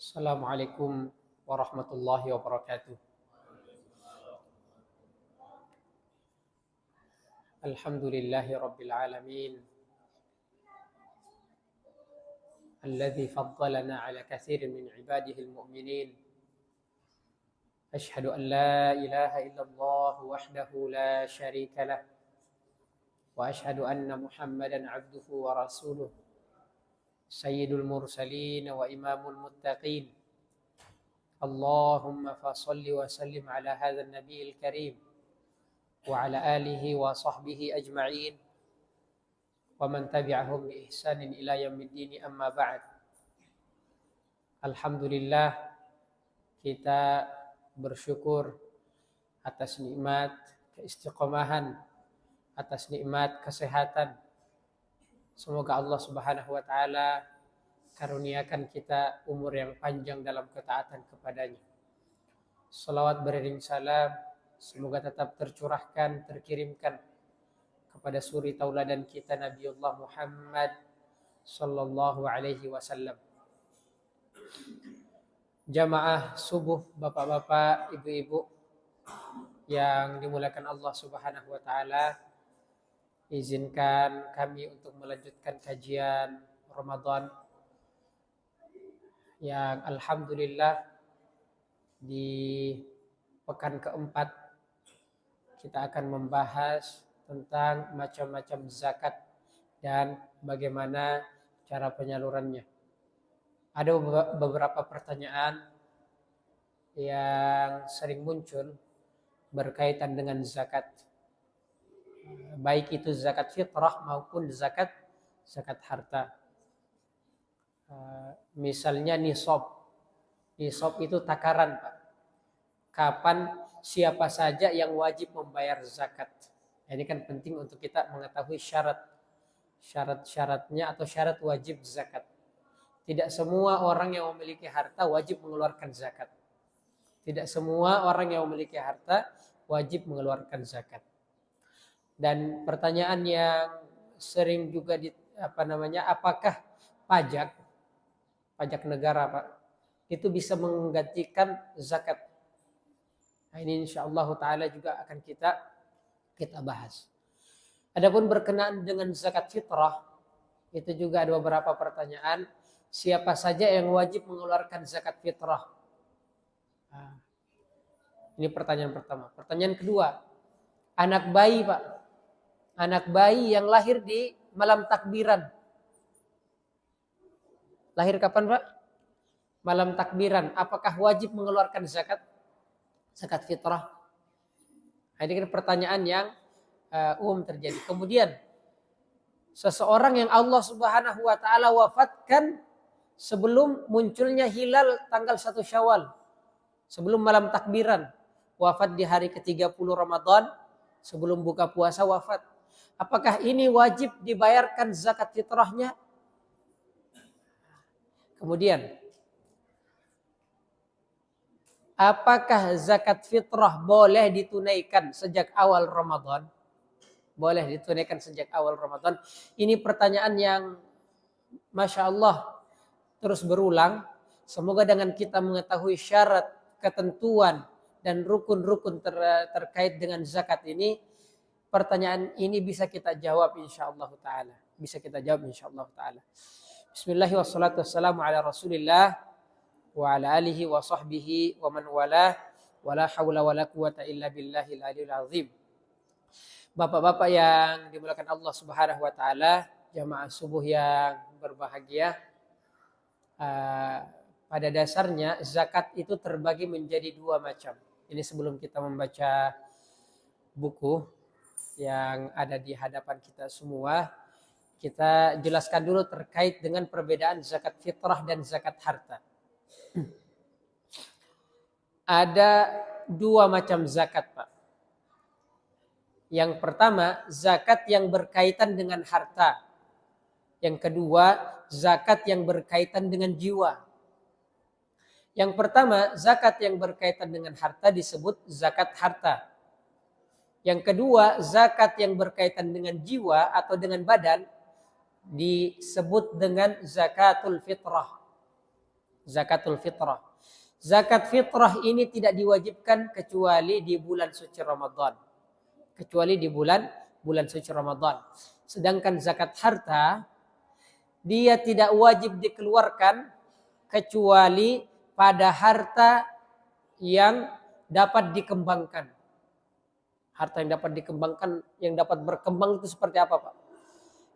Assalamualaikum warahmatullahi wabarakatuh. Alhamdulillahi rabbil alamin. Alladhi faddalana ala kathirin min ibadihi al-mu'minin. Ashhadu an la ilaha illallah wahdahu la sharika lah. Wa ashhadu anna Muhammadan abduhu wa rasuluh. Sayyidul mursalin wa imamul muttaqin. Allahumma fasalli wa sallim ala hadha an-nabiyil karim. وعلى آله وصحبه أجمعين ومن تبعهم بإحسان إلى يوم الدين أما بعد. Alhamdulillah, kita bersyukur atas nikmat keistiqomahan, atas nikmat kesehatan. Semoga Allah Subhanahu wa taala karuniakan kita umur yang panjang dalam ketaatan kepadanya. Salawat beriring salam semoga tetap tercurahkan, terkirimkan kepada suri tauladan kita Nabiullah Muhammad sallallahu alaihi wasallam. Jamaah subuh, bapak-bapak, ibu-ibu yang dimuliakan Allah Subhanahu wa taala, izinkan kami untuk melanjutkan kajian Ramadan yang alhamdulillah di pekan keempat kita akan membahas tentang macam-macam zakat dan bagaimana cara penyalurannya. Ada beberapa pertanyaan yang sering muncul berkaitan dengan zakat. Baik itu zakat fitrah maupun zakat harta. Misalnya nisab. Nisab itu takaran, Pak. Kapan siapa saja yang wajib membayar zakat. Ini kan penting untuk kita mengetahui syarat-syaratnya atau syarat wajib zakat. Tidak semua orang yang memiliki harta wajib mengeluarkan zakat. Tidak semua orang yang memiliki harta wajib mengeluarkan zakat. Dan pertanyaan yang sering juga apakah pajak negara, Pak, itu bisa menggantikan zakat? Nah, ini insyaallah taala juga akan kita bahas. Adapun berkenaan dengan zakat fitrah, itu juga ada beberapa pertanyaan. Siapa saja yang wajib mengeluarkan zakat fitrah? Nah, ini pertanyaan pertama. Pertanyaan kedua, anak bayi, Pak. Anak bayi yang lahir di malam takbiran. Lahir kapan, Pak? Malam takbiran. Apakah wajib mengeluarkan zakat fitrah? Ini kan pertanyaan yang umum terjadi. Kemudian seseorang yang Allah Subhanahu wa taala wafatkan sebelum munculnya hilal tanggal 1 Syawal, sebelum malam takbiran, wafat di hari ke-30 Ramadan, sebelum buka puasa wafat. Apakah ini wajib dibayarkan zakat fitrahnya? Kemudian, apakah zakat fitrah boleh ditunaikan sejak awal Ramadan? Boleh ditunaikan sejak awal Ramadan. Ini pertanyaan yang Masya Allah terus berulang. Semoga dengan kita mengetahui syarat, ketentuan, dan rukun-rukun terkait dengan zakat ini, pertanyaan ini bisa kita jawab insyaAllah ta'ala. Bisa kita jawab insyaAllah ta'ala. Bismillahirrahmanirrahim. Wassalatu wassalamu ala rasulillah wa ala alihi wa sahbihi wa man walah wa la hawla wa la quwata illa billahil aliyil azim. Bapak-bapak yang dimuliakan Allah Subhanahu wa taala, jamaah subuh yang berbahagia. Pada dasarnya zakat itu terbagi menjadi dua macam. Ini sebelum kita membaca buku yang ada di hadapan kita semua, kita jelaskan dulu terkait dengan perbedaan zakat fitrah dan zakat harta. Ada dua macam zakat, Pak. Yang pertama, zakat yang berkaitan dengan harta. Yang kedua, zakat yang berkaitan dengan jiwa. Yang pertama, zakat yang berkaitan dengan harta disebut zakat harta. Yang kedua, zakat yang berkaitan dengan jiwa atau dengan badan disebut dengan zakatul fitrah. Zakatul fitrah. Zakat fitrah ini tidak diwajibkan kecuali di bulan suci Ramadan. Kecuali di bulan suci Ramadan. Sedangkan zakat harta dia tidak wajib dikeluarkan kecuali pada harta yang dapat dikembangkan. Harta yang dapat dikembangkan, yang dapat berkembang itu seperti apa, Pak?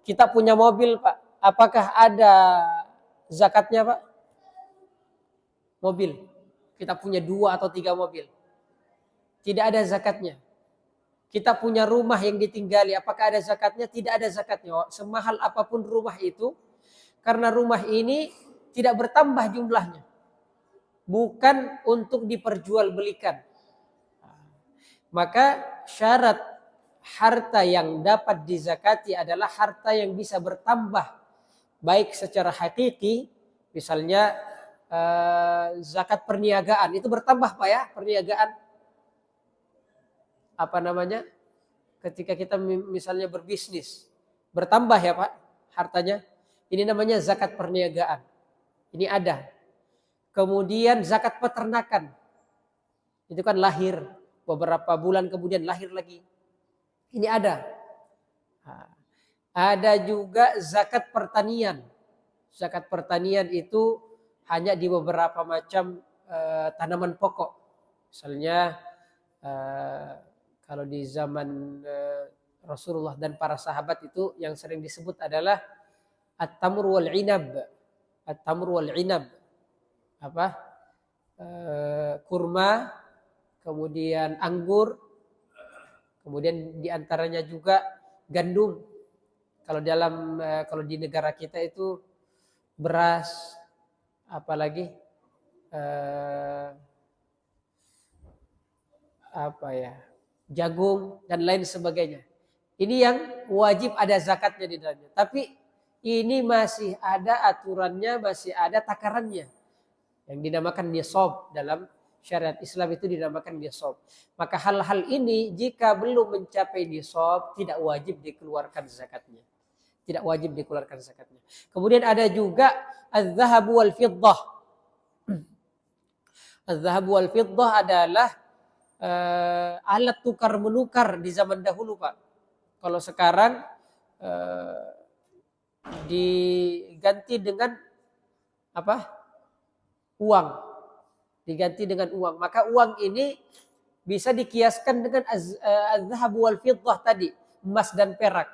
Kita punya mobil, Pak. Apakah ada zakatnya, Pak? Mobil. Kita punya 2 atau 3 mobil. Tidak ada zakatnya. Kita punya rumah yang ditinggali. Apakah ada zakatnya? Tidak ada zakatnya. Semahal apapun rumah itu, karena rumah ini tidak bertambah jumlahnya. Bukan untuk diperjualbelikan. Maka syarat harta yang dapat dizakati adalah harta yang bisa bertambah. Baik secara hakiki, misalnya zakat perniagaan. Itu bertambah, Pak, ya, perniagaan. Apa namanya? Ketika kita misalnya berbisnis. Bertambah ya, Pak, hartanya. Ini namanya zakat perniagaan. Ini ada. Kemudian zakat peternakan. Itu kan lahir. Beberapa bulan kemudian lahir lagi. Ini ada. Ada juga zakat pertanian. Zakat pertanian itu hanya di beberapa macam tanaman pokok. Misalnya kalau di zaman Rasulullah dan para sahabat itu yang sering disebut adalah at-tamr wal inab. At-tamr wal inab. Apa? Kurma, kemudian anggur, kemudian diantaranya juga gandum. Kalau di negara kita itu beras, apalagi jagung dan lain sebagainya. Ini yang wajib ada zakatnya di dalamnya. Tapi ini masih ada aturannya, masih ada takarannya. Yang dinamakan nisab dalam syariat Islam itu dinamakan nisab. Maka hal-hal ini jika belum mencapai nisab tidak wajib dikeluarkan zakatnya. Tidak wajib dikeluarkan zakatnya. Kemudian ada juga az-zahab wal fiddah. Az-zahab wal fiddah adalah alat tukar menukar di zaman dahulu, Pak. Kalau sekarang diganti dengan apa? Uang. Diganti dengan uang. Maka uang ini bisa dikiaskan dengan az-zahab wal fiddah tadi, emas dan perak.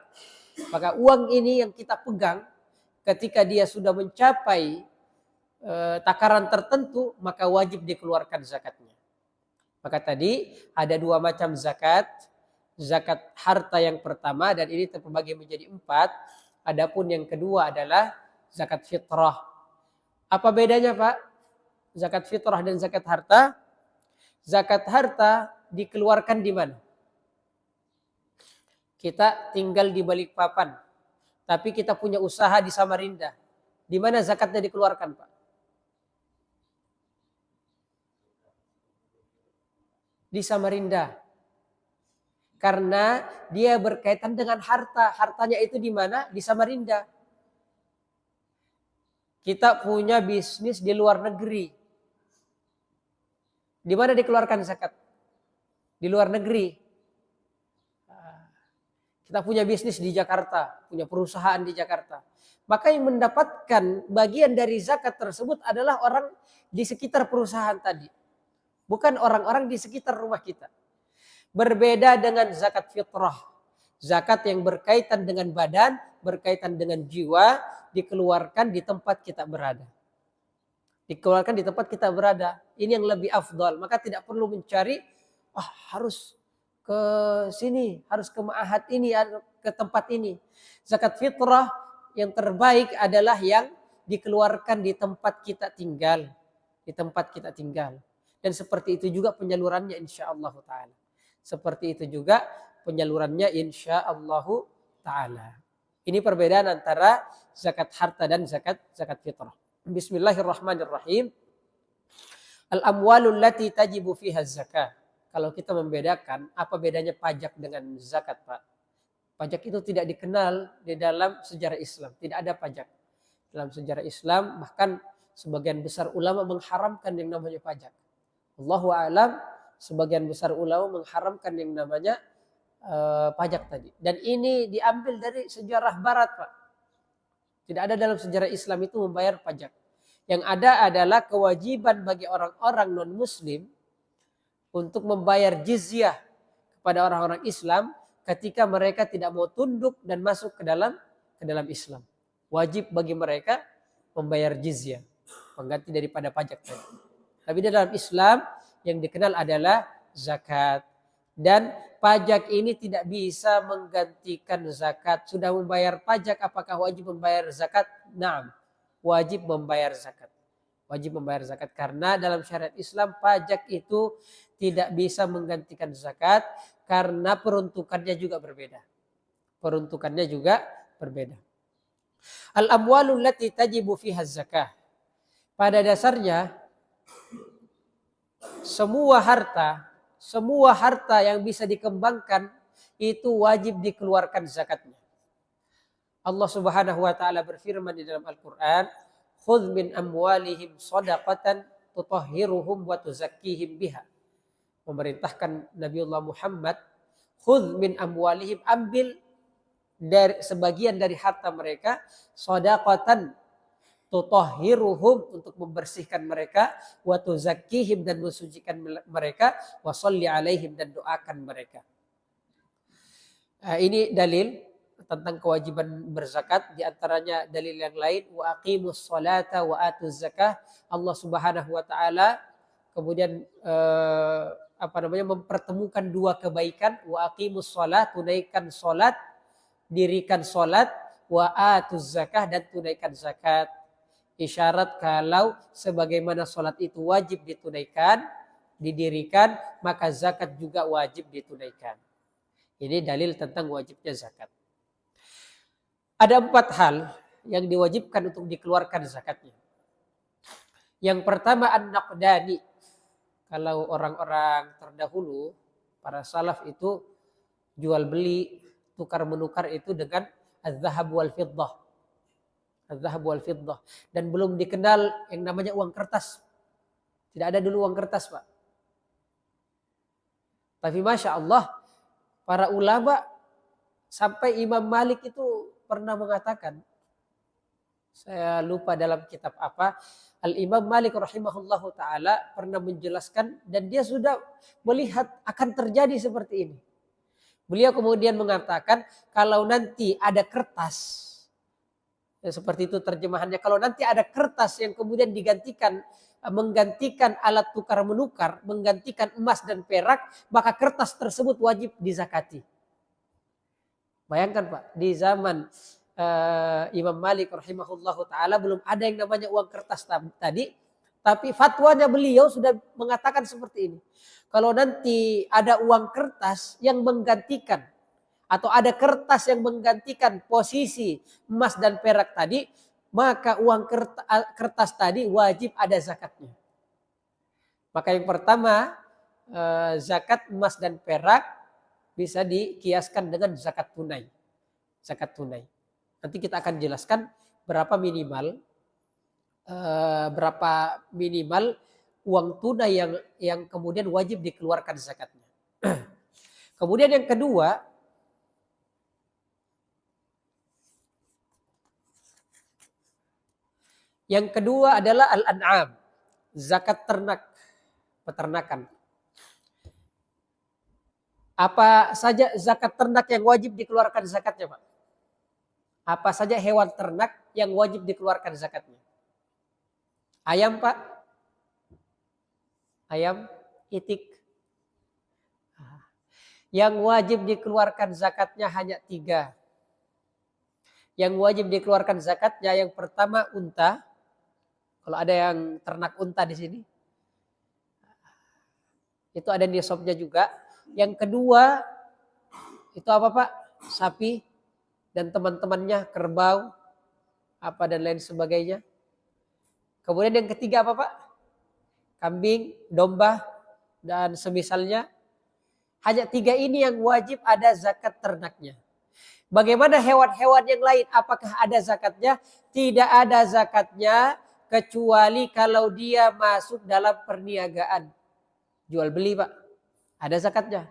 Maka uang ini yang kita pegang ketika dia sudah mencapai takaran tertentu, maka wajib dikeluarkan zakatnya. Maka tadi ada 2 macam zakat. Zakat harta yang pertama dan ini terbagi menjadi 4. Adapun yang kedua adalah zakat fitrah. Apa bedanya, Pak? Zakat fitrah dan zakat harta? Zakat harta dikeluarkan di mana? Kita tinggal di Balikpapan, tapi kita punya usaha di Samarinda. Di mana zakatnya dikeluarkan, Pak? Di Samarinda. Karena dia berkaitan dengan harta. Hartanya itu di mana? Di Samarinda. Kita punya bisnis di luar negeri. Di mana dikeluarkan zakat? Di luar negeri. Kita punya bisnis di Jakarta, punya perusahaan di Jakarta. Maka yang mendapatkan bagian dari zakat tersebut adalah orang di sekitar perusahaan tadi. Bukan orang-orang di sekitar rumah kita. Berbeda dengan zakat fitrah. Zakat yang berkaitan dengan badan, berkaitan dengan jiwa, dikeluarkan di tempat kita berada. Dikeluarkan di tempat kita berada. Ini yang lebih afdal. Maka tidak perlu mencari, harus ke sini, harus ke ma'had ini, ke tempat ini. Zakat fitrah yang terbaik adalah yang dikeluarkan di tempat kita tinggal. Di tempat kita tinggal. Dan seperti itu juga penyalurannya insyaallah ta'ala. Seperti itu juga penyalurannya insyaallah ta'ala. Ini perbedaan antara zakat harta dan zakat fitrah. Bismillahirrahmanirrahim. Al-amwalul lati tajibu fiha zakah. Kalau kita membedakan apa bedanya pajak dengan zakat, Pak. Pajak itu tidak dikenal di dalam sejarah Islam. Tidak ada pajak. Dalam sejarah Islam bahkan sebagian besar ulama mengharamkan yang namanya pajak. Allahu a'lam, sebagian besar ulama mengharamkan yang namanya pajak tadi. Dan ini diambil dari sejarah barat, Pak. Tidak ada dalam sejarah Islam itu membayar pajak. Yang ada adalah kewajiban bagi orang-orang non-muslim untuk membayar jizyah kepada orang-orang Islam ketika mereka tidak mau tunduk dan masuk ke dalam Islam. Wajib bagi mereka membayar jizyah, pengganti daripada pajak tadi. Tapi di dalam Islam yang dikenal adalah zakat. Dan pajak ini tidak bisa menggantikan zakat. Sudah membayar pajak, apakah wajib membayar zakat? Naam, wajib membayar zakat. Wajib membayar zakat karena dalam syariat Islam pajak itu tidak bisa menggantikan zakat karena peruntukannya juga berbeda. Peruntukannya juga berbeda. Al-amwalul lati tajibu fiha zakah. Pada dasarnya semua harta yang bisa dikembangkan itu wajib dikeluarkan zakatnya. Allah Subhanahu wa taala berfirman di dalam Al-Qur'an, "Khudz min amwalihim shadaqatan tutahhiruhum wa tuzakkihim biha." Memerintahkan Nabiullah Muhammad, "Khudz min amwalihim", ambil dari sebagian dari harta mereka, shadaqatan, tutahhiruhum, untuk membersihkan mereka, wa tuzakkihim, dan mensucikan mereka, wa sholli alaihim, dan doakan mereka. Ini dalil tentang kewajiban berzakat. Di antaranya dalil yang lain, wa aqimus sholata wa atuz zakah. Allah Subhanahu wa taala kemudian mempertemukan dua kebaikan, wa aqimus sholat, tunaikan sholat, dirikan sholat, wa atuz zakah, dan tunaikan zakat. Isyarat kalau sebagaimana sholat itu wajib ditunaikan, didirikan, maka zakat juga wajib ditunaikan. Ini dalil tentang wajibnya zakat. Ada 4 hal yang diwajibkan untuk dikeluarkan zakatnya. Yang pertama an-naqdani. Kalau orang-orang terdahulu, para salaf itu jual beli, tukar menukar itu dengan az-zahab wal fiddah. Az-zahab wal fiddah. Dan belum dikenal yang namanya uang kertas. Tidak ada dulu uang kertas, Pak. Tapi Masya Allah, para ulama sampai Imam Malik itu pernah mengatakan, saya lupa dalam kitab apa, Al-Imam Malik rahimahullahu ta'ala pernah menjelaskan, dan dia sudah melihat akan terjadi seperti ini. Beliau kemudian mengatakan, kalau nanti ada kertas, seperti itu terjemahannya, kalau nanti ada kertas yang kemudian menggantikan alat tukar menukar, menggantikan emas dan perak, maka kertas tersebut wajib dizakati. Bayangkan Pak, di zaman Imam Malik rahimahullahu ta'ala belum ada yang namanya uang kertas tadi, tapi fatwanya beliau sudah mengatakan seperti ini. Kalau nanti ada uang kertas yang menggantikan, atau ada kertas yang menggantikan posisi emas dan perak tadi, maka uang kertas tadi wajib ada zakatnya. Maka yang pertama, zakat emas dan perak bisa dikiaskan dengan zakat tunai. Zakat tunai. Nanti kita akan jelaskan berapa minimal uang tunai yang kemudian wajib dikeluarkan zakatnya. Kemudian yang kedua, adalah al-an'am, zakat ternak, peternakan. Apa saja zakat ternak yang wajib dikeluarkan zakatnya, Pak? Apa saja hewan ternak yang wajib dikeluarkan zakatnya? Ayam, Pak? Ayam, itik. Yang wajib dikeluarkan zakatnya hanya 3. Yang wajib dikeluarkan zakatnya yang pertama unta. Kalau ada yang ternak unta di sini, itu ada nisabnya juga. Yang kedua, itu apa Pak? Sapi dan teman-temannya, kerbau, apa dan lain sebagainya. Kemudian yang ketiga apa Pak? Kambing, domba, dan semisalnya. Hanya 3 ini yang wajib ada zakat ternaknya. Bagaimana hewan-hewan yang lain? Apakah ada zakatnya? Tidak ada zakatnya kecuali kalau dia masuk dalam perniagaan. Jual beli Pak, ada zakatnya.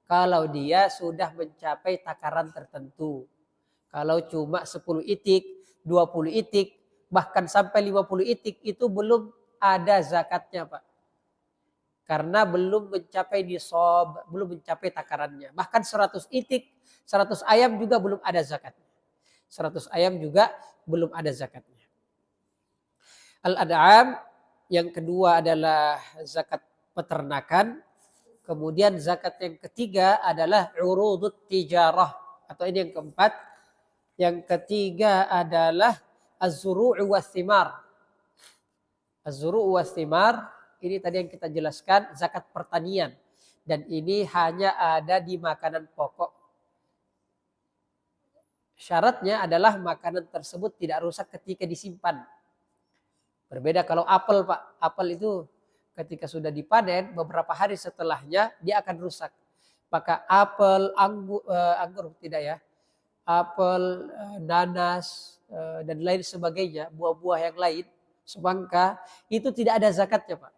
Kalau dia sudah mencapai takaran tertentu. Kalau cuma 10 itik, 20 itik, bahkan sampai 50 itik itu belum ada zakatnya Pak. Karena belum mencapai nisab, belum mencapai takarannya. Bahkan 100 itik, 100 ayam juga belum ada zakatnya. 100 ayam juga belum ada zakatnya. Al-ad'am yang kedua adalah zakat peternakan. Kemudian zakat yang ketiga adalah urudut tijarah. Atau ini yang keempat. Yang ketiga adalah az-zuru'u was-thimar. Az-zuru'u was-thimar ini tadi yang kita jelaskan zakat pertanian. Dan ini hanya ada di makanan pokok. Syaratnya adalah makanan tersebut tidak rusak ketika disimpan. Berbeda kalau apel Pak. Apel itu ketika sudah dipanen beberapa hari setelahnya dia akan rusak. Maka apel, anggur tidak ya. Apel, nanas dan lain sebagainya, buah-buah yang lain, semangka, itu tidak ada zakatnya Pak.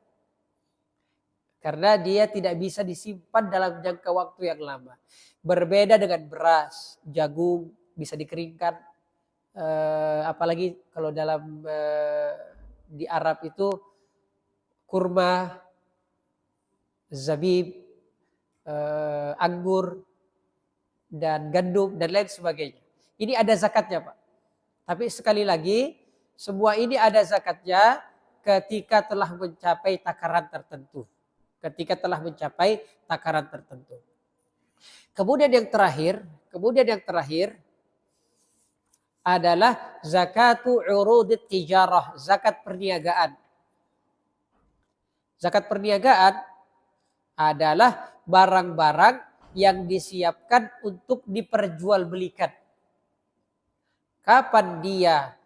Karena dia tidak bisa disimpan dalam jangka waktu yang lama. Berbeda dengan beras, jagung bisa dikeringkan. Apalagi kalau dalam di Arab itu kurma, zabib, anggur, dan gandum, dan lain sebagainya. Ini ada zakatnya Pak. Tapi sekali lagi, semua ini ada zakatnya ketika telah mencapai takaran tertentu. Ketika telah mencapai takaran tertentu. Kemudian yang terakhir adalah zakatu urudit tijarah, zakat perniagaan. Zakat perniagaan adalah barang-barang yang disiapkan untuk diperjualbelikan. Kapan dia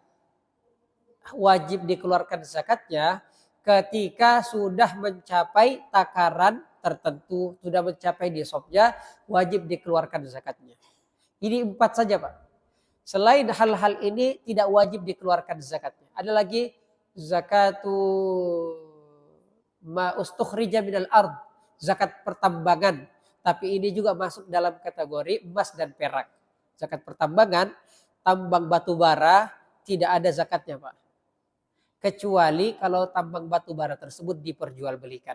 wajib dikeluarkan zakatnya? Ketika sudah mencapai takaran tertentu, sudah mencapai nisabnya, wajib dikeluarkan zakatnya. Ini 4 saja Pak. Selain hal-hal ini tidak wajib dikeluarkan zakatnya. Ada lagi zakatu ma ustukhrija minal ard, zakat pertambangan. Tapi ini juga masuk dalam kategori emas dan perak. Zakat pertambangan, tambang batu bara tidak ada zakatnya Pak. Kecuali kalau tambang batu bara tersebut diperjualbelikan.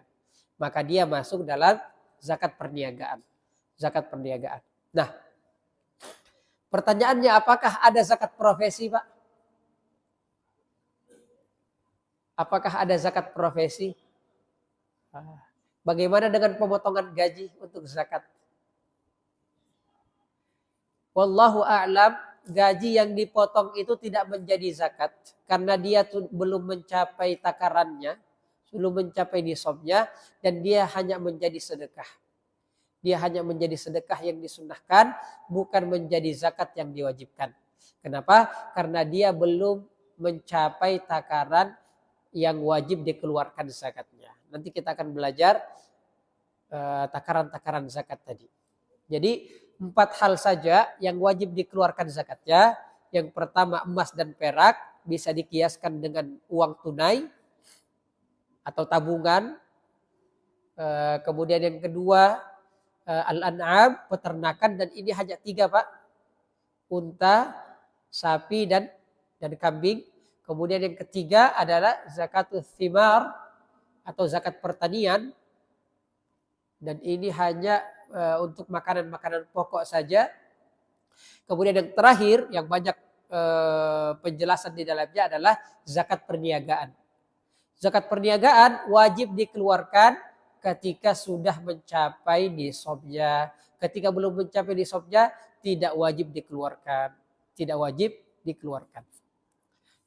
Maka dia masuk dalam zakat perniagaan. Zakat perniagaan. Nah, pertanyaannya apakah ada zakat profesi Pak? Apakah ada zakat profesi? Bagaimana dengan pemotongan gaji untuk zakat? Wallahu a'lam, gaji yang dipotong itu tidak menjadi zakat karena dia belum mencapai takarannya, belum mencapai nisabnya, dan dia hanya menjadi sedekah. Dia hanya menjadi sedekah yang disunnahkan, bukan menjadi zakat yang diwajibkan. Kenapa? Karena dia belum mencapai takaran yang wajib dikeluarkan zakatnya. Nanti kita akan belajar takaran-takaran zakat tadi. Jadi 4 hal saja yang wajib dikeluarkan zakatnya. Yang pertama emas dan perak, bisa dikiaskan dengan uang tunai atau tabungan. Kemudian yang kedua al-an'am, peternakan, dan ini hanya 3 Pak. Unta, sapi, dan kambing. Kemudian yang ketiga adalah zakatul thimar atau zakat pertanian. Dan ini hanya untuk makanan-makanan pokok saja. Kemudian yang terakhir yang banyak penjelasan di dalamnya adalah zakat perniagaan. Zakat perniagaan wajib dikeluarkan ketika sudah mencapai nisabnya. Ketika belum mencapai nisabnya tidak wajib dikeluarkan. Tidak wajib dikeluarkan.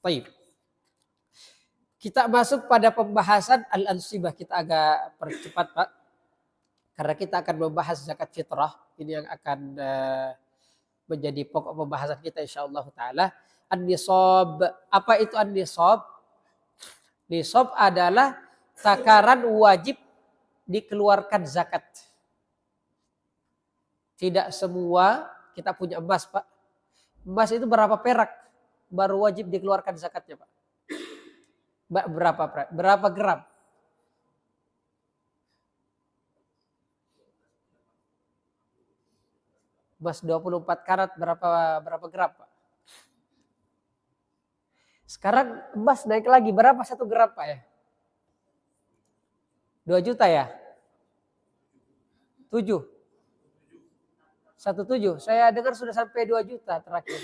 Baik. Kita masuk pada pembahasan al-ansibah. Kita agak percepat Pak. Karena kita akan membahas zakat fitrah. Ini yang akan menjadi pokok pembahasan kita insyaallah ta'ala. An-nisab. Apa itu an-nisab? Nisab adalah takaran wajib dikeluarkan zakat. Tidak semua kita punya emas Pak. Emas itu berapa perak baru wajib dikeluarkan zakatnya Pak? Berapa gram? Emas 24 karat berapa gram, Pak? Sekarang emas naik lagi, berapa 1 gram, Pak ya? 2 juta ya? 7. 1,7. Saya dengar sudah sampai 2 juta terakhir.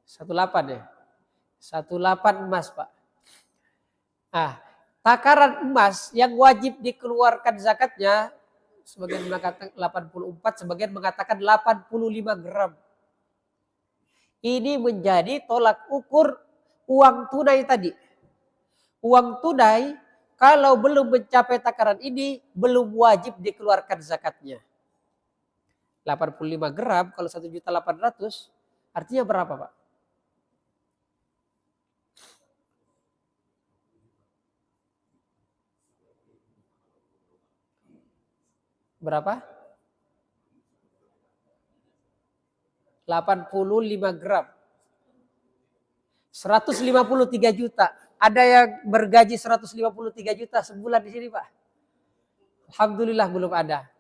1,8 ya? 1,8 emas, Pak. Nah, takaran emas yang wajib dikeluarkan zakatnya, sebagian mengatakan 84, sebagian mengatakan 85 gram. Ini menjadi tolak ukur uang tunai tadi. Uang tunai kalau belum mencapai takaran ini belum wajib dikeluarkan zakatnya. 85 gram kalau 1.800.000 artinya berapa, Pak? Berapa? 85 gram. 153 juta. Ada yang bergaji 153 juta sebulan di sini, Pak? Alhamdulillah belum ada.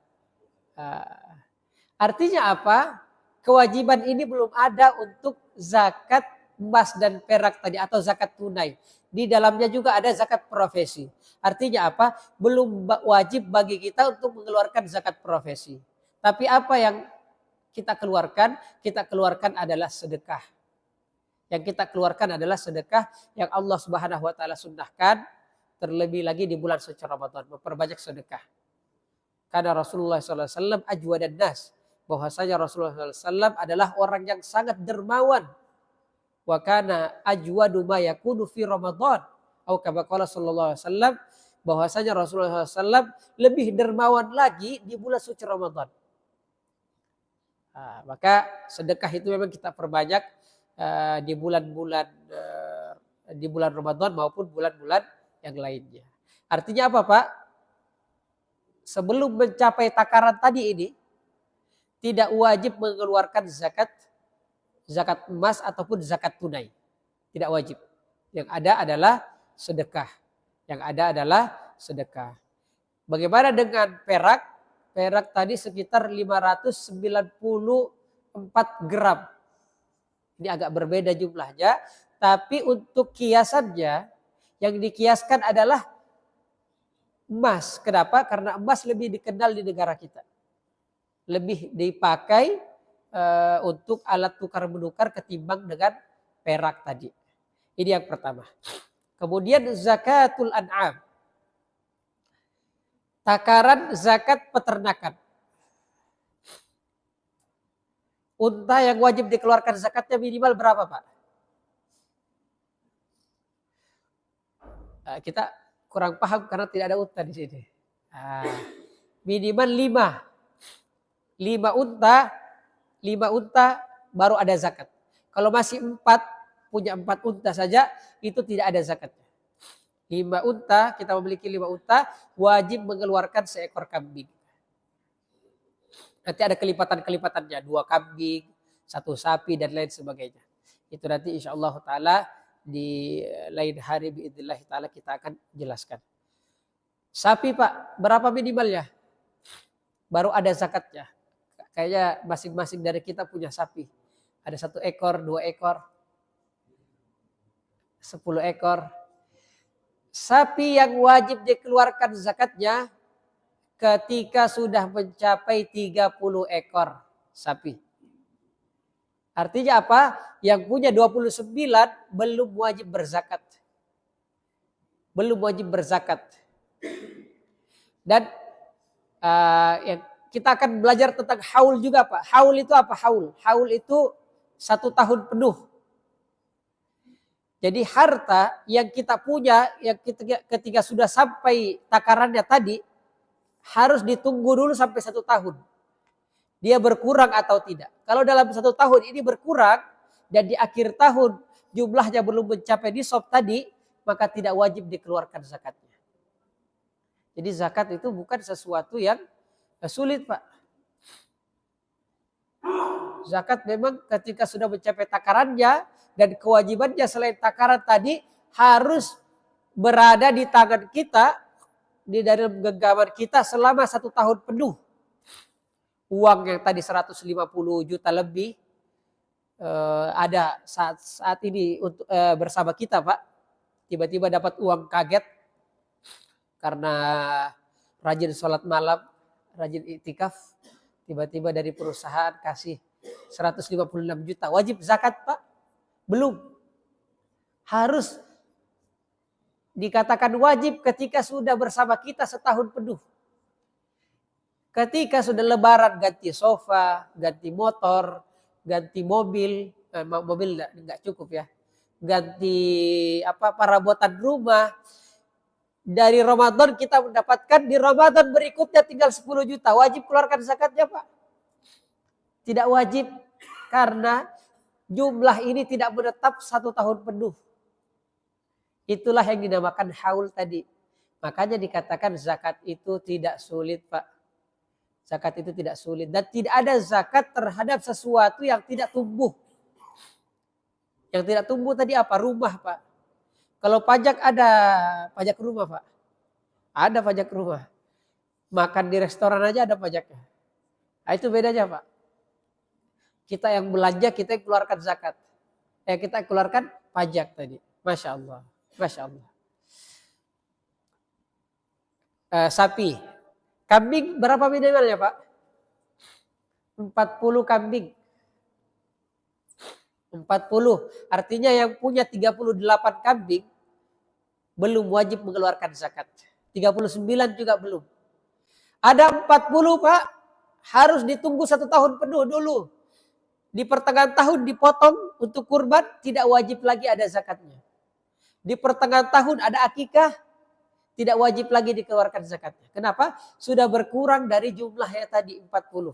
Artinya apa? Kewajiban ini belum ada untuk zakat emas dan perak tadi atau zakat tunai. Di dalamnya juga ada zakat profesi. Artinya apa? Belum wajib bagi kita untuk mengeluarkan zakat profesi. Tapi apa yang kita keluarkan? Kita keluarkan adalah sedekah. Yang kita keluarkan adalah sedekah yang Allah Subhanahu wa taala sunnahkan, terlebih lagi di bulan suci Ramadan, memperbanyak sedekah. Karena Rasulullah SAW ajwadan nas, bahwasanya Rasulullah SAW adalah orang yang sangat dermawan. Wa kana ajwadu ma yakunu fi Ramadan. Atau kama qala sallallahu alaihi wasallam, bahwasanya Rasulullah SAW lebih dermawan lagi di bulan suci Ramadan. Maka sedekah itu memang kita perbanyak di bulan Ramadan maupun bulan-bulan yang lainnya. Artinya apa, Pak? Sebelum mencapai takaran tadi ini tidak wajib mengeluarkan zakat emas ataupun zakat tunai. Tidak wajib. Yang ada adalah sedekah. Yang ada adalah sedekah. Bagaimana dengan perak? Perak tadi sekitar 594 gram. Ini agak berbeda jumlahnya. Tapi untuk kiasannya yang dikiaskan adalah emas. Kenapa? Karena emas lebih dikenal di negara kita. Lebih dipakai untuk alat tukar menukar ketimbang dengan perak tadi. Ini yang pertama. Kemudian zakatul an'am. Takaran zakat peternakan. Unta yang wajib dikeluarkan zakatnya minimal berapa, Pak? Kita kurang paham karena tidak ada unta di sini. Minimal 5 unta, 5 unta baru ada zakat. Kalau masih 4, punya 4 unta saja, itu tidak ada zakatnya. 5 unta, kita memiliki 5 unta, wajib mengeluarkan seekor kambing. Nanti ada kelipatan-kelipatannya, 2 kambing, 1 sapi dan lain sebagainya. Itu nanti insyaallah taala di lain hari biidznillah taala kita akan jelaskan. Sapi, Pak, berapa minimalnya? Baru ada zakatnya. Kayaknya masing-masing dari kita punya sapi. Ada 1 ekor, 2 ekor, 10 ekor. Sapi yang wajib dikeluarkan zakatnya ketika sudah mencapai 30 ekor sapi. Artinya apa? Yang punya 29 belum wajib berzakat. Belum wajib berzakat. Dan kita akan belajar tentang haul juga, Pak. Haul itu apa? Haul itu 1 tahun penuh. Jadi harta yang kita punya yang ketika sudah sampai takarannya tadi harus ditunggu dulu sampai 1 tahun. Dia berkurang atau tidak. Kalau dalam 1 tahun ini berkurang dan di akhir tahun jumlahnya belum mencapai nisab tadi, maka tidak wajib dikeluarkan zakatnya. Jadi zakat itu bukan sesuatu yang sulit, Pak. Zakat memang ketika sudah mencapai takarannya dan kewajibannya selain takaran tadi harus berada di tangan kita, di dalam genggaman kita selama 1 tahun penuh. Uang yang tadi 150 juta lebih ada saat ini untuk bersama kita, Pak. Tiba-tiba dapat uang kaget karena rajin sholat malam, rajin iktikaf, tiba-tiba dari perusahaan kasih 156 juta. Wajib zakat, Pak? Belum. Harus dikatakan wajib ketika sudah bersama kita setahun penuh. Ketika sudah lebaran ganti sofa, ganti motor, ganti mobil, mobil enggak cukup ya. Ganti perabotan rumah. Dari Ramadan kita mendapatkan, di Ramadan berikutnya tinggal 10 juta. Wajib keluarkan zakatnya, Pak? Tidak wajib karena jumlah ini tidak menetap 1 tahun penuh. Itulah yang dinamakan haul tadi. Makanya dikatakan zakat itu tidak sulit, Pak. Zakat itu tidak sulit. Dan tidak ada zakat terhadap sesuatu yang tidak tumbuh. Yang tidak tumbuh tadi apa? Rumah, Pak. Kalau pajak ada pajak rumah, Pak. Ada pajak rumah. Makan di restoran aja ada pajaknya. Nah, itu bedanya, Pak. Kita yang belanja, kita yang keluarkan zakat. Kita keluarkan pajak tadi. Masya Allah. Masya Allah. Sapi. Kambing berapa minimalnya, Pak? 40 kambing. 40. Artinya yang punya 38 kambing belum wajib mengeluarkan zakat. 39 juga belum. Ada 40, Pak. Harus ditunggu 1 tahun penuh dulu. Di pertengahan tahun dipotong untuk kurban, tidak wajib lagi ada zakatnya. Di pertengahan tahun ada akikah, tidak wajib lagi dikeluarkan zakatnya. Kenapa? Sudah berkurang dari jumlahnya tadi 40.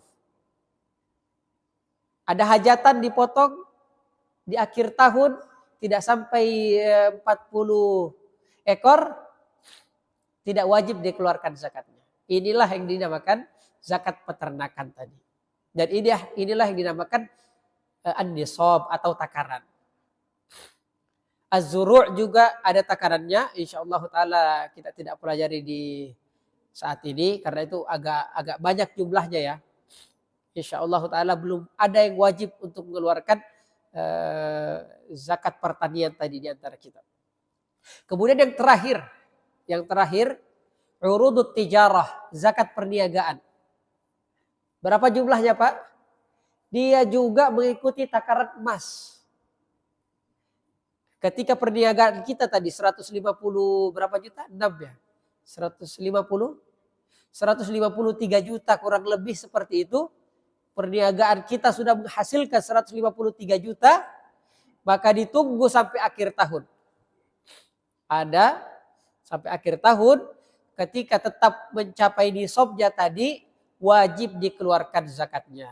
Ada hajatan dipotong di akhir tahun tidak sampai 40 ekor, tidak wajib dikeluarkan zakatnya. Inilah yang dinamakan zakat peternakan tadi. Dan inilah yang dinamakan an-nisab atau takaran. Az-zuru' juga ada takarannya, insyaallah taala kita tidak pelajari di saat ini karena itu agak banyak jumlahnya ya. Insyaallah taala belum ada yang wajib untuk mengeluarkan zakat pertanian tadi di antara kita. Kemudian yang terakhir urudut tijarah, zakat perniagaan. Berapa jumlahnya, Pak? Dia juga mengikuti takaran emas. Ketika perniagaan kita tadi 150 berapa juta? 6 ya. 153 juta kurang lebih seperti itu. Perniagaan kita sudah menghasilkan 153 juta, maka ditunggu sampai akhir tahun. Ada sampai akhir tahun, ketika tetap mencapai nisabnya tadi, wajib dikeluarkan zakatnya.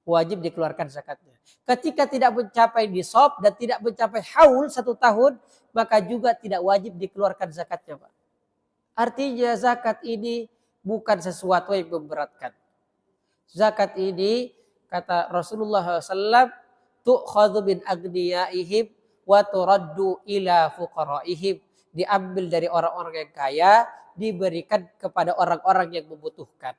Wajib dikeluarkan zakatnya. Ketika tidak mencapai nisab dan tidak mencapai haul 1 tahun, maka juga tidak wajib dikeluarkan zakatnya, Pak. Artinya zakat ini bukan sesuatu yang memberatkan. Zakat ini kata Rasulullah SAW, tu'khadhu min agniyaihim wa turaddu ila fuqaraihim. Diambil dari orang-orang yang kaya, diberikan kepada orang-orang yang membutuhkan.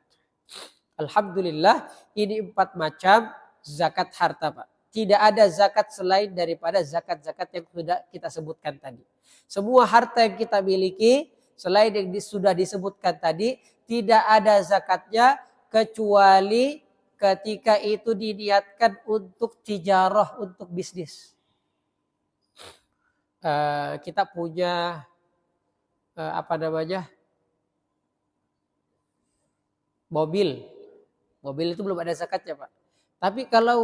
Alhamdulillah, ini 4 macam zakat harta, Pak. Tidak ada zakat selain daripada zakat-zakat yang sudah kita sebutkan tadi. Semua harta yang kita miliki selain yang sudah disebutkan tadi, tidak ada zakatnya kecuali ketika itu diniatkan untuk tijarah, untuk bisnis. Kita punya mobil itu belum ada zakatnya, Pak. Tapi kalau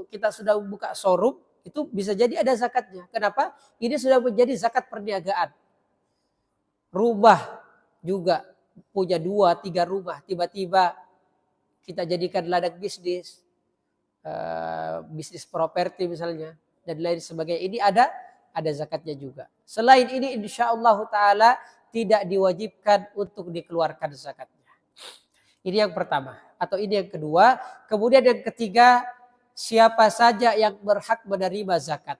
kita sudah buka showroom, itu bisa jadi ada zakatnya. Kenapa? Ini sudah menjadi zakat perniagaan. Rumah juga punya 2-3 rumah, tiba-tiba kita jadikan ladang bisnis, bisnis properti misalnya, dan lain sebagainya. Ini ada zakatnya juga. Selain ini insyaallah taala tidak diwajibkan untuk dikeluarkan zakatnya. Ini yang pertama atau ini yang kedua. Kemudian yang ketiga, siapa saja yang berhak menerima zakat.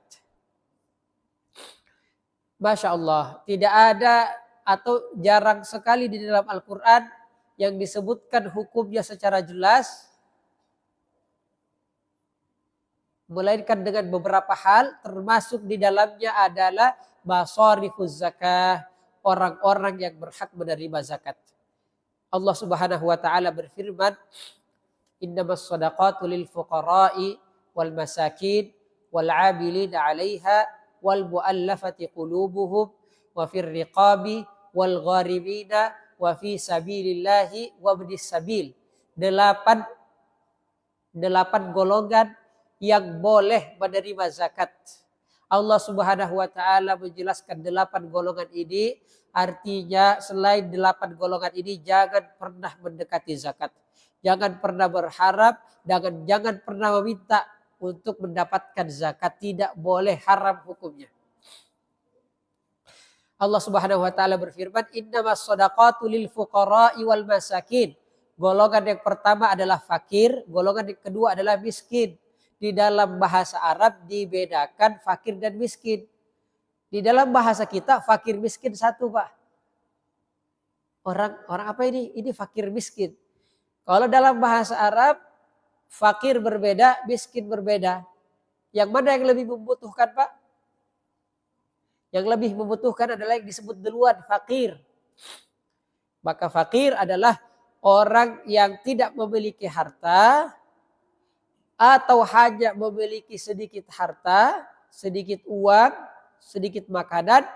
Masya Allah, tidak ada atau jarang sekali di dalam Al-Quran yang disebutkan hukumnya secara jelas, melainkan dengan beberapa hal, termasuk di dalamnya adalah masarifuz zakah, orang-orang yang berhak menerima zakat. Allah Subhanahu wa taala berfirman, "Innamas shadaqatu lil fuqara'i wal masakin wal 'amilina 'alaiha wal mu'allafati qulubuhum wa fir riqabi wal gharimina wa fi sabilillahi wa ibnis sabil." Delapan golongan yang boleh menerima zakat. Allah Subhanahu wa taala menjelaskan 8 golongan ini, artinya selain 8 golongan ini jangan pernah mendekati zakat. Jangan pernah berharap, jangan pernah meminta untuk mendapatkan zakat, tidak boleh, haram hukumnya. Allah Subhanahu wa taala berfirman, "Innamas shadaqatu lil fuqara'i wal masakin." Golongan yang pertama adalah fakir, golongan yang kedua adalah miskin. Di dalam bahasa Arab dibedakan fakir dan miskin. Di dalam bahasa kita fakir miskin satu, Pak. Orang apa ini? Ini fakir miskin. Kalau dalam bahasa Arab fakir berbeda, miskin berbeda. Yang mana yang lebih membutuhkan, Pak? Yang lebih membutuhkan adalah yang disebut duluan, fakir. Maka fakir adalah orang yang tidak memiliki harta atau hanya memiliki sedikit harta, sedikit uang, sedikit makanan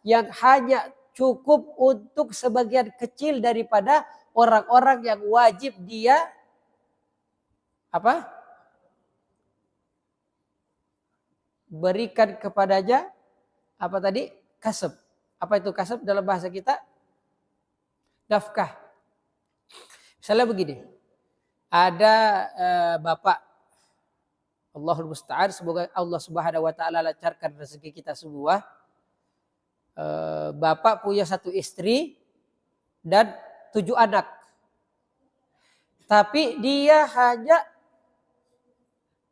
yang hanya cukup untuk sebagian kecil daripada orang-orang yang wajib dia apa? Berikan kepadanya apa tadi? Kasab. Apa itu kasab dalam bahasa kita? Nafkah. Misalnya begini, ada bapak, Allahul Musta'an, semoga Allah Subhanahu wa taala lancarkan rezeki kita semua. Bapak punya 1 istri dan 7 anak. Tapi dia hanya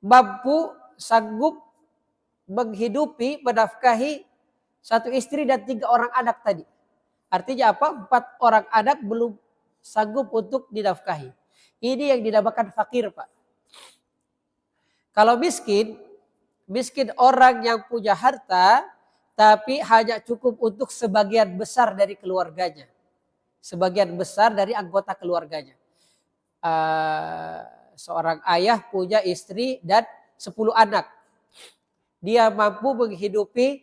mampu, sanggup menghidupi, menafkahi 1 istri dan 3 orang anak tadi. Artinya apa? 4 orang anak belum sanggup untuk dinafkahi. Ini yang dinamakan fakir, Pak. Kalau miskin orang yang punya harta tapi hanya cukup untuk sebagian besar dari keluarganya. Sebagian besar dari anggota keluarganya. Seorang ayah punya istri dan 10 anak. Dia mampu menghidupi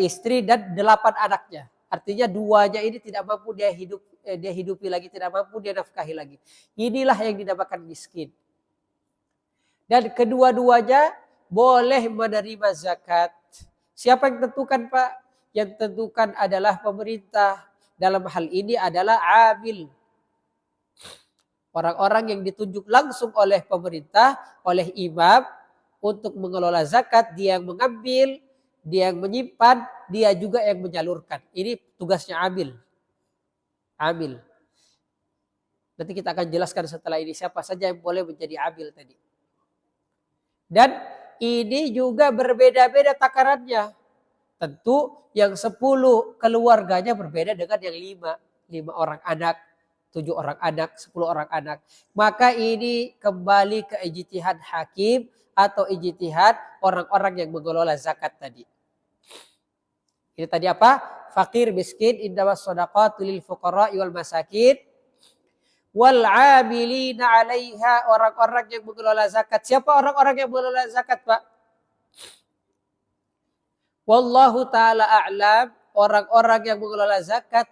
istri dan 8 anaknya. Artinya 2-nya ini tidak mampu dia hidupi lagi, tidak mampu dia nafkahi lagi. Inilah yang dinamakan miskin. Dan kedua-duanya boleh menerima zakat. Siapa yang tentukan, Pak? Yang tentukan adalah pemerintah. Dalam hal ini adalah amil. Orang-orang yang ditunjuk langsung oleh pemerintah, oleh imam untuk mengelola zakat, dia yang mengambil, dia yang menyimpan, dia juga yang menyalurkan. Ini tugasnya amil. Amil. Nanti kita akan jelaskan setelah ini siapa saja yang boleh menjadi amil tadi. Dan ini juga berbeda-beda takarannya. Tentu yang 10 keluarganya berbeda dengan yang 5 orang anak, 7 orang anak, 10 orang anak. Maka ini kembali ke ijtihad hakim atau ijtihad orang-orang yang mengelola zakat tadi. Ini tadi apa? Fakir, miskin, innamas shadaqatu lil fuqara'i wal masakin wal 'amilina 'alaiha, orang-orang yang mengelola zakat. Siapa orang-orang yang mengelola zakat, Pak? Wallahu taala a'lam. Orang-orang yang mengelola zakat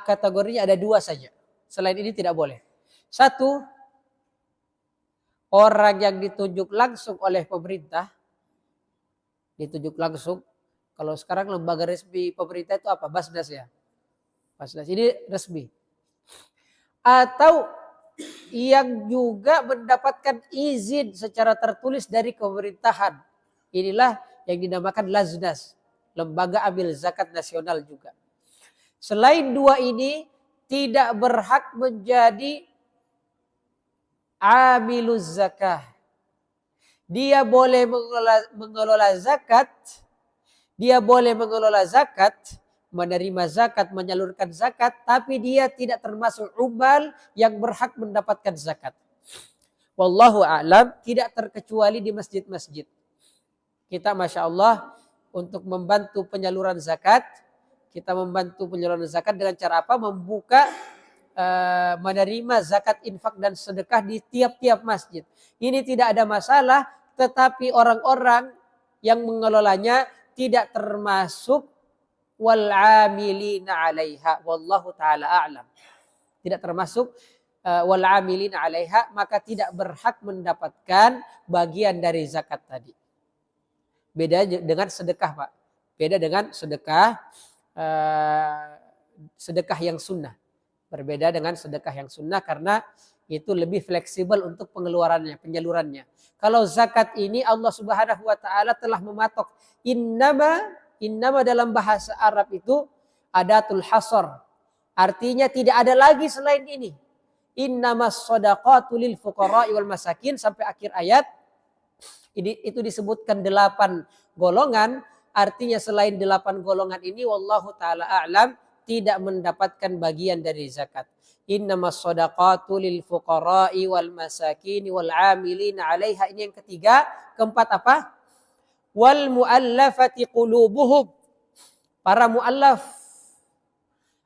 kategorinya ada 2 saja. Selain ini tidak boleh. 1, orang yang ditunjuk langsung oleh pemerintah. Ditunjuk langsung. Kalau sekarang lembaga resmi pemerintah itu apa? Basnas ya. Basnas ini resmi. Atau yang juga mendapatkan izin secara tertulis dari pemerintahan. Inilah yang dinamakan Laznas. Lembaga amil zakat nasional juga. Selain 2 ini tidak berhak menjadi amiluz zakah. dia boleh mengelola zakat, dia boleh mengelola zakat, menerima zakat, menyalurkan zakat, tapi dia tidak termasuk umal yang berhak mendapatkan zakat. Wallahu a'lam, tidak terkecuali di masjid-masjid. Kita Masya Allah untuk membantu penyaluran zakat, kita membantu penyaluran zakat dengan cara apa? Membuka menerima zakat, infak dan sedekah di tiap-tiap masjid. Ini tidak ada masalah, tetapi orang-orang yang mengelolanya tidak termasuk wal amilina 'alaiha wallahu taala a'lam. Tidak termasuk wal amilina 'alaiha, maka tidak berhak mendapatkan bagian dari zakat tadi. Beda dengan sedekah, Pak. Beda dengan sedekah sedekah yang sunnah. Berbeda dengan sedekah yang sunnah karena itu lebih fleksibel untuk pengeluarannya, penyalurannya. Kalau zakat ini Allah Subhanahu wa taala telah mematok innama dalam bahasa Arab itu adatul hasr. Artinya tidak ada lagi selain ini. Innamas shadaqatu lil fuqara'i wal masakin sampai akhir ayat. Itu disebutkan 8 golongan, artinya selain 8 golongan ini wallahu taala a'lam tidak mendapatkan bagian dari zakat. Innamas shadaqatu lil fuqara'i wal masakin wal 'amilina 'alaiha. Ini yang ketiga. Keempat apa? Wal mu'allafati qulubuhum. Para mu'allaf.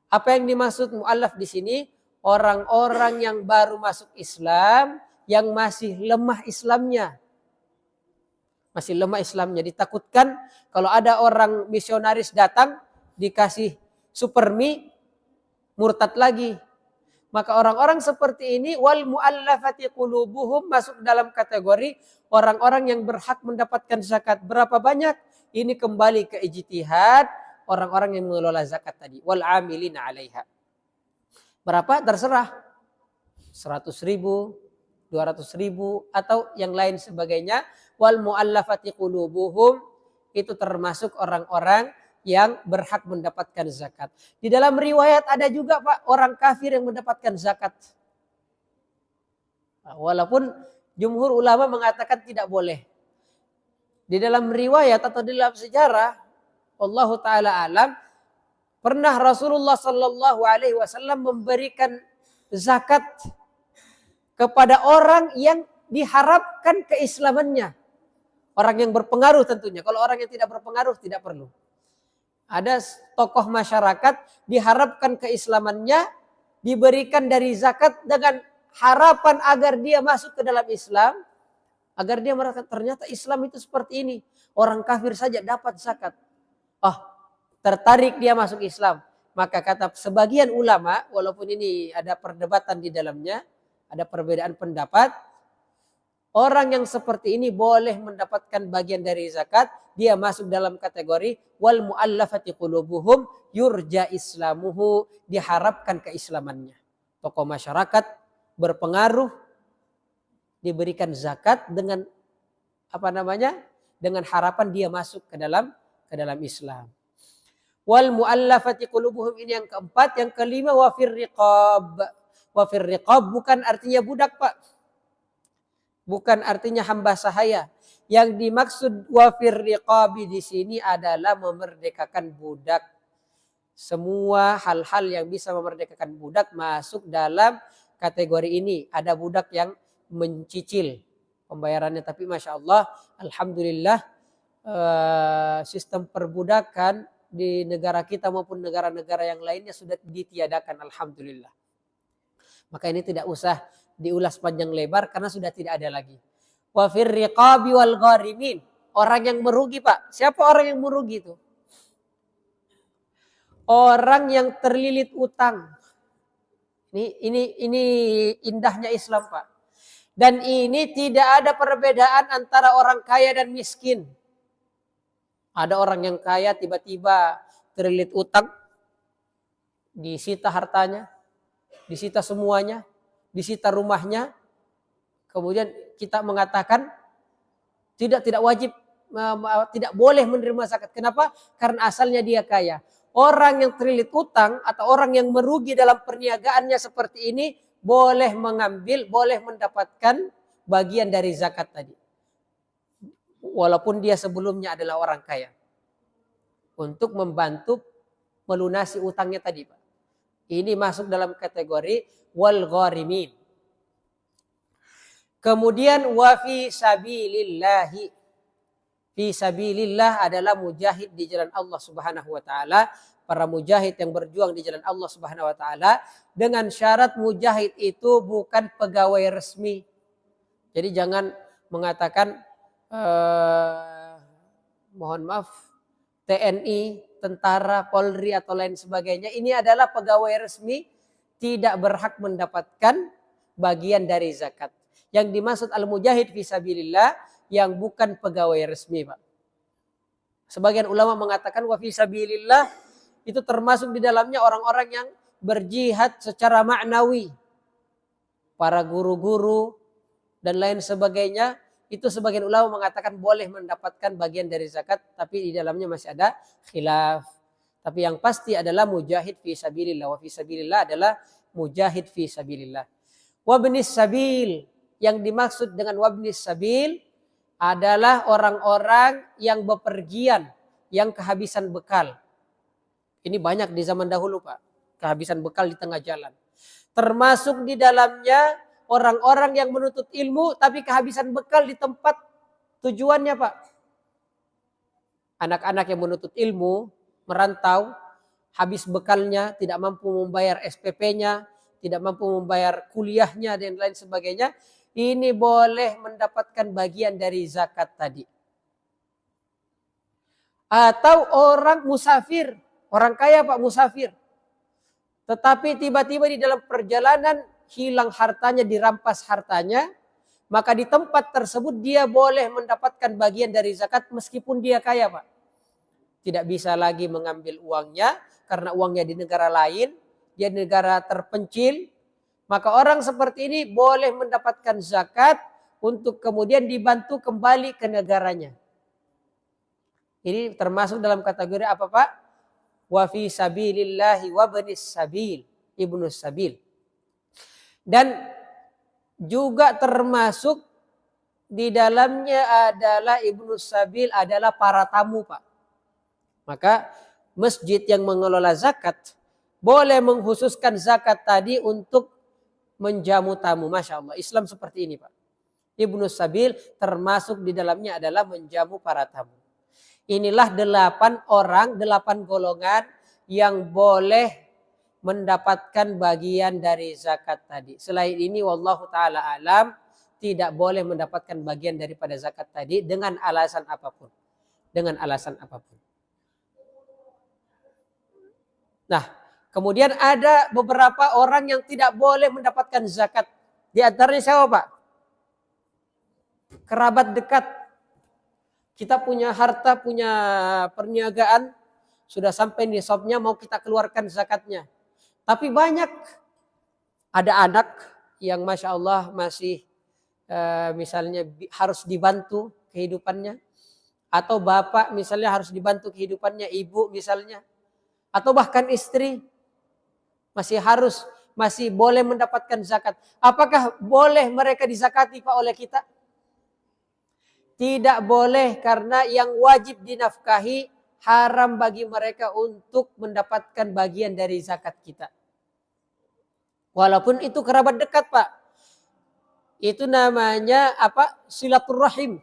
Apa yang dimaksud mu'allaf di sini? Orang-orang yang baru masuk Islam, yang masih lemah Islamnya. Masih lemah Islamnya. Ditakutkan kalau ada orang misionaris datang dikasih supermi, murtad lagi. Maka orang-orang seperti ini wal mu'allafati qulubuhum masuk dalam kategori orang-orang yang berhak mendapatkan zakat. Berapa banyak? Ini kembali ke ijtihad orang-orang yang mengelola zakat tadi. Wal amilina 'alaiha. Berapa? Terserah. 100.000, 200.000 atau yang lain sebagainya. Wal mu'allafati qulubuhum itu termasuk orang-orang yang berhak mendapatkan zakat. Di dalam riwayat ada juga Pak orang kafir yang mendapatkan zakat. Walaupun jumhur ulama mengatakan tidak boleh. Di dalam riwayat atau di dalam sejarah, Allahu taala alam, pernah Rasulullah sallallahu alaihi wasallam memberikan zakat kepada orang yang diharapkan keislamannya. Orang yang berpengaruh tentunya. Kalau orang yang tidak berpengaruh tidak perlu. Ada tokoh masyarakat diharapkan keislamannya, diberikan dari zakat dengan harapan agar dia masuk ke dalam Islam, agar dia merasa ternyata Islam itu seperti ini. Orang kafir saja dapat zakat. Tertarik dia masuk Islam. Maka kata sebagian ulama, walaupun ini ada perdebatan di dalamnya, ada perbedaan pendapat, orang yang seperti ini boleh mendapatkan bagian dari zakat. Dia masuk dalam kategori wal mu'allafati qulubuhum yurja islamuhu, diharapkan keislamannya. Tokoh masyarakat berpengaruh diberikan zakat dengan dengan harapan dia masuk ke dalam Islam. Wal mu'allafati qulubuhum ini yang keempat. Yang kelima wafir riqab. Wafir riqab bukan artinya budak Pak. Bukan artinya hamba sahaya. Yang dimaksud wafir riqabi di sini adalah memerdekakan budak. Semua hal-hal yang bisa memerdekakan budak masuk dalam kategori ini. Ada budak yang mencicil pembayarannya, tapi masya Allah, alhamdulillah sistem perbudakan di negara kita maupun negara-negara yang lainnya sudah ditiadakan, alhamdulillah. Maka ini tidak usah diulas panjang lebar karena sudah tidak ada lagi. Wa fir riqabi wal gharimin. Orang yang merugi Pak. Siapa orang yang merugi itu? Orang yang terlilit utang. Ini indahnya Islam Pak. Dan ini tidak ada perbedaan antara orang kaya dan miskin. Ada orang yang kaya tiba-tiba terlilit utang, disita hartanya, disita semuanya, disita rumahnya. Kemudian kita mengatakan tidak wajib, tidak boleh menerima zakat. Kenapa? Karena asalnya dia kaya. Orang yang terlilit utang atau orang yang merugi dalam perniagaannya seperti ini boleh mengambil, boleh mendapatkan bagian dari zakat tadi. walaupun dia sebelumnya adalah orang kaya, untuk membantu melunasi utangnya tadi, Pak. Ini masuk dalam kategori wal gharimin. Kemudian wa fi sabilillahi. Fi sabilillah adalah mujahid di jalan Allah Subhanahu wa taala, para mujahid yang berjuang di jalan Allah Subhanahu wa taala, dengan syarat mujahid itu bukan pegawai resmi. Jadi jangan mengatakan mohon maaf TNI, tentara, Polri atau lain sebagainya, ini adalah pegawai resmi, tidak berhak mendapatkan bagian dari zakat. Yang dimaksud al-mujahid fisabilillah yang bukan pegawai resmi, Pak. Sebagian ulama mengatakan wa fisabilillah itu termasuk di dalamnya orang-orang yang berjihad secara maknawi. Para guru-guru dan lain sebagainya, itu sebagian ulama mengatakan boleh mendapatkan bagian dari zakat, tapi di dalamnya masih ada khilaf. Tapi yang pasti adalah mujahid fi sabilillah. Wa fi sabilillah adalah mujahid fi sabilillah. Wabnis sabil, yang dimaksud dengan wabnis sabil adalah orang-orang yang bepergian, yang kehabisan bekal. Ini banyak di zaman dahulu, Pak. Kehabisan bekal di tengah jalan. Termasuk di dalamnya orang-orang yang menuntut ilmu tapi kehabisan bekal di tempat tujuannya, Pak. Anak-anak yang menuntut ilmu, merantau, habis bekalnya, tidak mampu membayar SPP-nya, tidak mampu membayar kuliahnya dan lain sebagainya. Ini boleh mendapatkan bagian dari zakat tadi. Atau orang musafir, orang kaya, Pak, musafir. Tetapi tiba-tiba di dalam perjalanan hilang hartanya, dirampas hartanya, maka di tempat tersebut dia boleh mendapatkan bagian dari zakat meskipun dia kaya, Pak. Tidak bisa lagi mengambil uangnya karena uangnya di negara lain, dia di negara terpencil. Maka orang seperti ini boleh mendapatkan zakat untuk kemudian dibantu kembali ke negaranya. Ini termasuk dalam kategori apa, Pak? Wa fi sabilillahi wa ibnis sabil, ibnus sabil. Dan juga termasuk di dalamnya adalah ibnus sabil adalah para tamu, Pak. Maka masjid yang mengelola zakat boleh mengkhususkan zakat tadi untuk menjamu tamu. Masya Allah, Islam seperti ini, Pak. Ibnus sabil termasuk di dalamnya adalah menjamu para tamu. Inilah 8 orang, 8 golongan yang boleh mendapatkan bagian dari zakat tadi. Selain ini wallahu taala alam tidak boleh mendapatkan bagian daripada zakat tadi dengan alasan apapun. Dengan alasan apapun. Nah, kemudian ada beberapa orang yang tidak boleh mendapatkan zakat. Di antaranya siapa, Pak? Kerabat dekat. Kita punya harta, punya perniagaan, sudah sampai nisabnya mau kita keluarkan zakatnya. Tapi banyak ada anak yang Masya Allah masih misalnya harus dibantu kehidupannya. Atau bapak misalnya harus dibantu kehidupannya, ibu misalnya. Atau bahkan istri masih boleh mendapatkan zakat. Apakah boleh mereka dizakati, Pak, oleh kita? Tidak boleh, karena yang wajib dinafkahi haram bagi mereka untuk mendapatkan bagian dari zakat kita. Walaupun itu kerabat dekat, Pak. Itu namanya apa? Silaturrahim.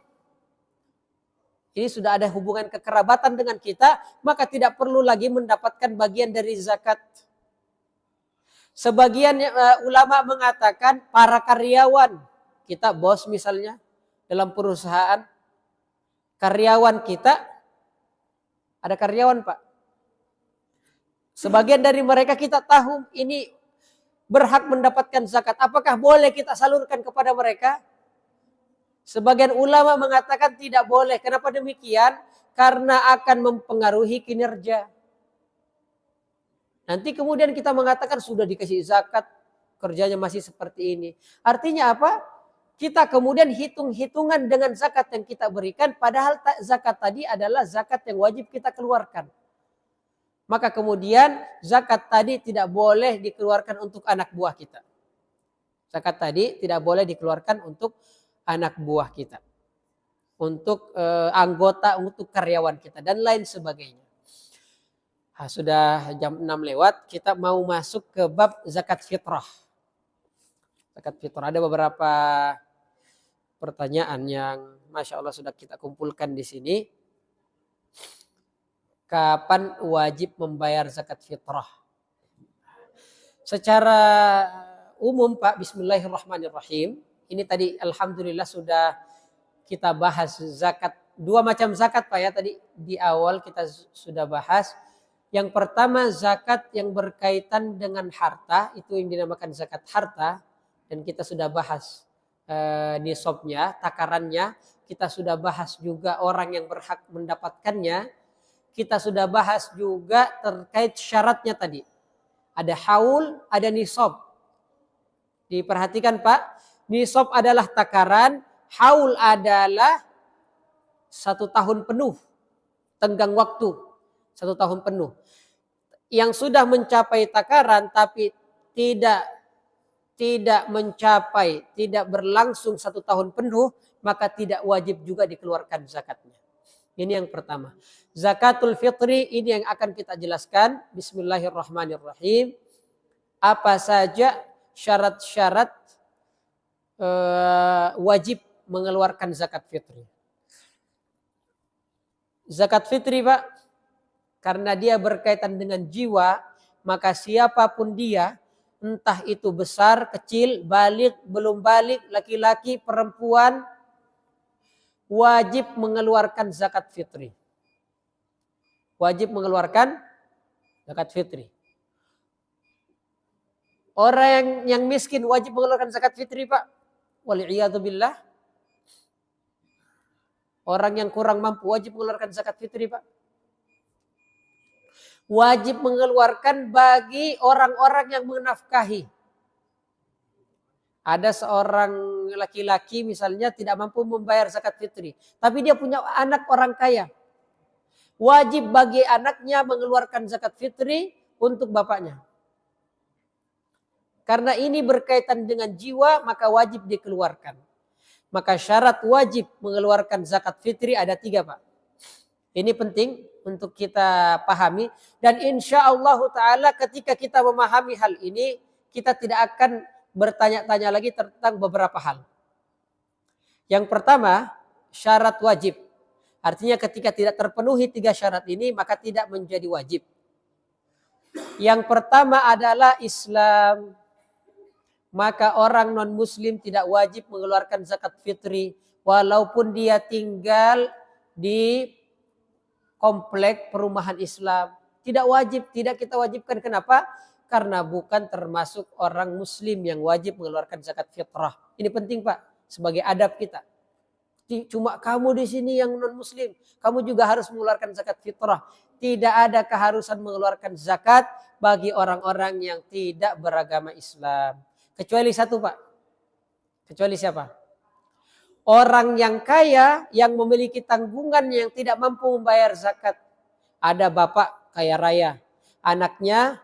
Ini sudah ada hubungan kekerabatan dengan kita, maka tidak perlu lagi mendapatkan bagian dari zakat. Sebagian ulama mengatakan para karyawan, kita bos misalnya dalam perusahaan, karyawan kita, ada karyawan, Pak. Sebagian dari mereka kita tahu ini berhak mendapatkan zakat. Apakah boleh kita salurkan kepada mereka? Sebagian ulama mengatakan tidak boleh. Kenapa demikian? Karena akan mempengaruhi kinerja. Nanti kemudian kita mengatakan sudah dikasih zakat, kerjanya masih seperti ini. Artinya apa? Kita kemudian hitung-hitungan dengan zakat yang kita berikan, padahal zakat tadi adalah zakat yang wajib kita keluarkan. Maka kemudian zakat tadi tidak boleh dikeluarkan untuk anak buah kita. Zakat tadi tidak boleh dikeluarkan untuk anak buah kita. untuk anggota, untuk karyawan kita dan lain sebagainya. Nah, sudah jam 6 lewat, kita mau masuk ke bab zakat fitrah. Zakat fitrah, ada beberapa pertanyaan yang Masya Allah sudah kita kumpulkan di sini. Kapan wajib membayar zakat fitrah? Secara umum Pak, bismillahirrahmanirrahim. Ini tadi alhamdulillah sudah kita bahas zakat. 2 macam zakat Pak ya, tadi di awal kita sudah bahas. Yang pertama zakat yang berkaitan dengan harta, itu yang dinamakan zakat harta. Dan kita sudah bahas nisabnya, takarannya. Kita sudah bahas juga orang yang berhak mendapatkannya. Kita sudah bahas juga terkait syaratnya tadi. Ada haul, ada nisab. Diperhatikan Pak, nisab adalah takaran, haul adalah 1 tahun penuh, tenggang waktu 1 tahun penuh. Yang sudah mencapai takaran tapi tidak mencapai, tidak berlangsung 1 tahun penuh, maka tidak wajib juga dikeluarkan zakatnya. Ini yang pertama. Zakatul fitri ini yang akan kita jelaskan. Bismillahirrahmanirrahim. Apa saja syarat-syarat wajib mengeluarkan zakat fitri. Zakat fitri Pak, karena dia berkaitan dengan jiwa, maka siapapun dia, entah itu besar, kecil, balik, belum balik, laki-laki, perempuan, wajib mengeluarkan zakat fitri. Wajib mengeluarkan zakat fitri. Orang yang miskin wajib mengeluarkan zakat fitri Pak. Wal'iyadzubillah. Orang yang kurang mampu wajib mengeluarkan zakat fitri Pak. Wajib mengeluarkan bagi orang-orang yang menafkahi. Ada seorang laki-laki misalnya tidak mampu membayar zakat fitri. Tapi dia punya anak orang kaya. Wajib bagi anaknya mengeluarkan zakat fitri untuk bapaknya. Karena ini berkaitan dengan jiwa, maka wajib dikeluarkan. Maka syarat wajib mengeluarkan zakat fitri ada 3 Pak. Ini penting untuk kita pahami. Dan insya Allah Ta'ala ketika kita memahami hal ini, kita tidak akan bertanya-tanya lagi tentang beberapa hal. Yang pertama, syarat wajib. Artinya ketika tidak terpenuhi 3 syarat ini, maka tidak menjadi wajib. Yang pertama adalah Islam. Maka orang non-muslim tidak wajib mengeluarkan zakat fitri. Walaupun dia tinggal di komplek perumahan Islam. Tidak wajib, tidak kita wajibkan. Kenapa? Karena bukan termasuk orang muslim yang wajib mengeluarkan zakat fitrah. Ini penting Pak, sebagai adab kita. Cuma kamu di sini yang non muslim, kamu juga harus mengeluarkan zakat fitrah. Tidak ada keharusan mengeluarkan zakat bagi orang-orang yang tidak beragama Islam. Kecuali satu Pak. Kecuali siapa? Orang yang kaya yang memiliki tanggungan yang tidak mampu membayar zakat. Ada bapak kaya raya, anaknya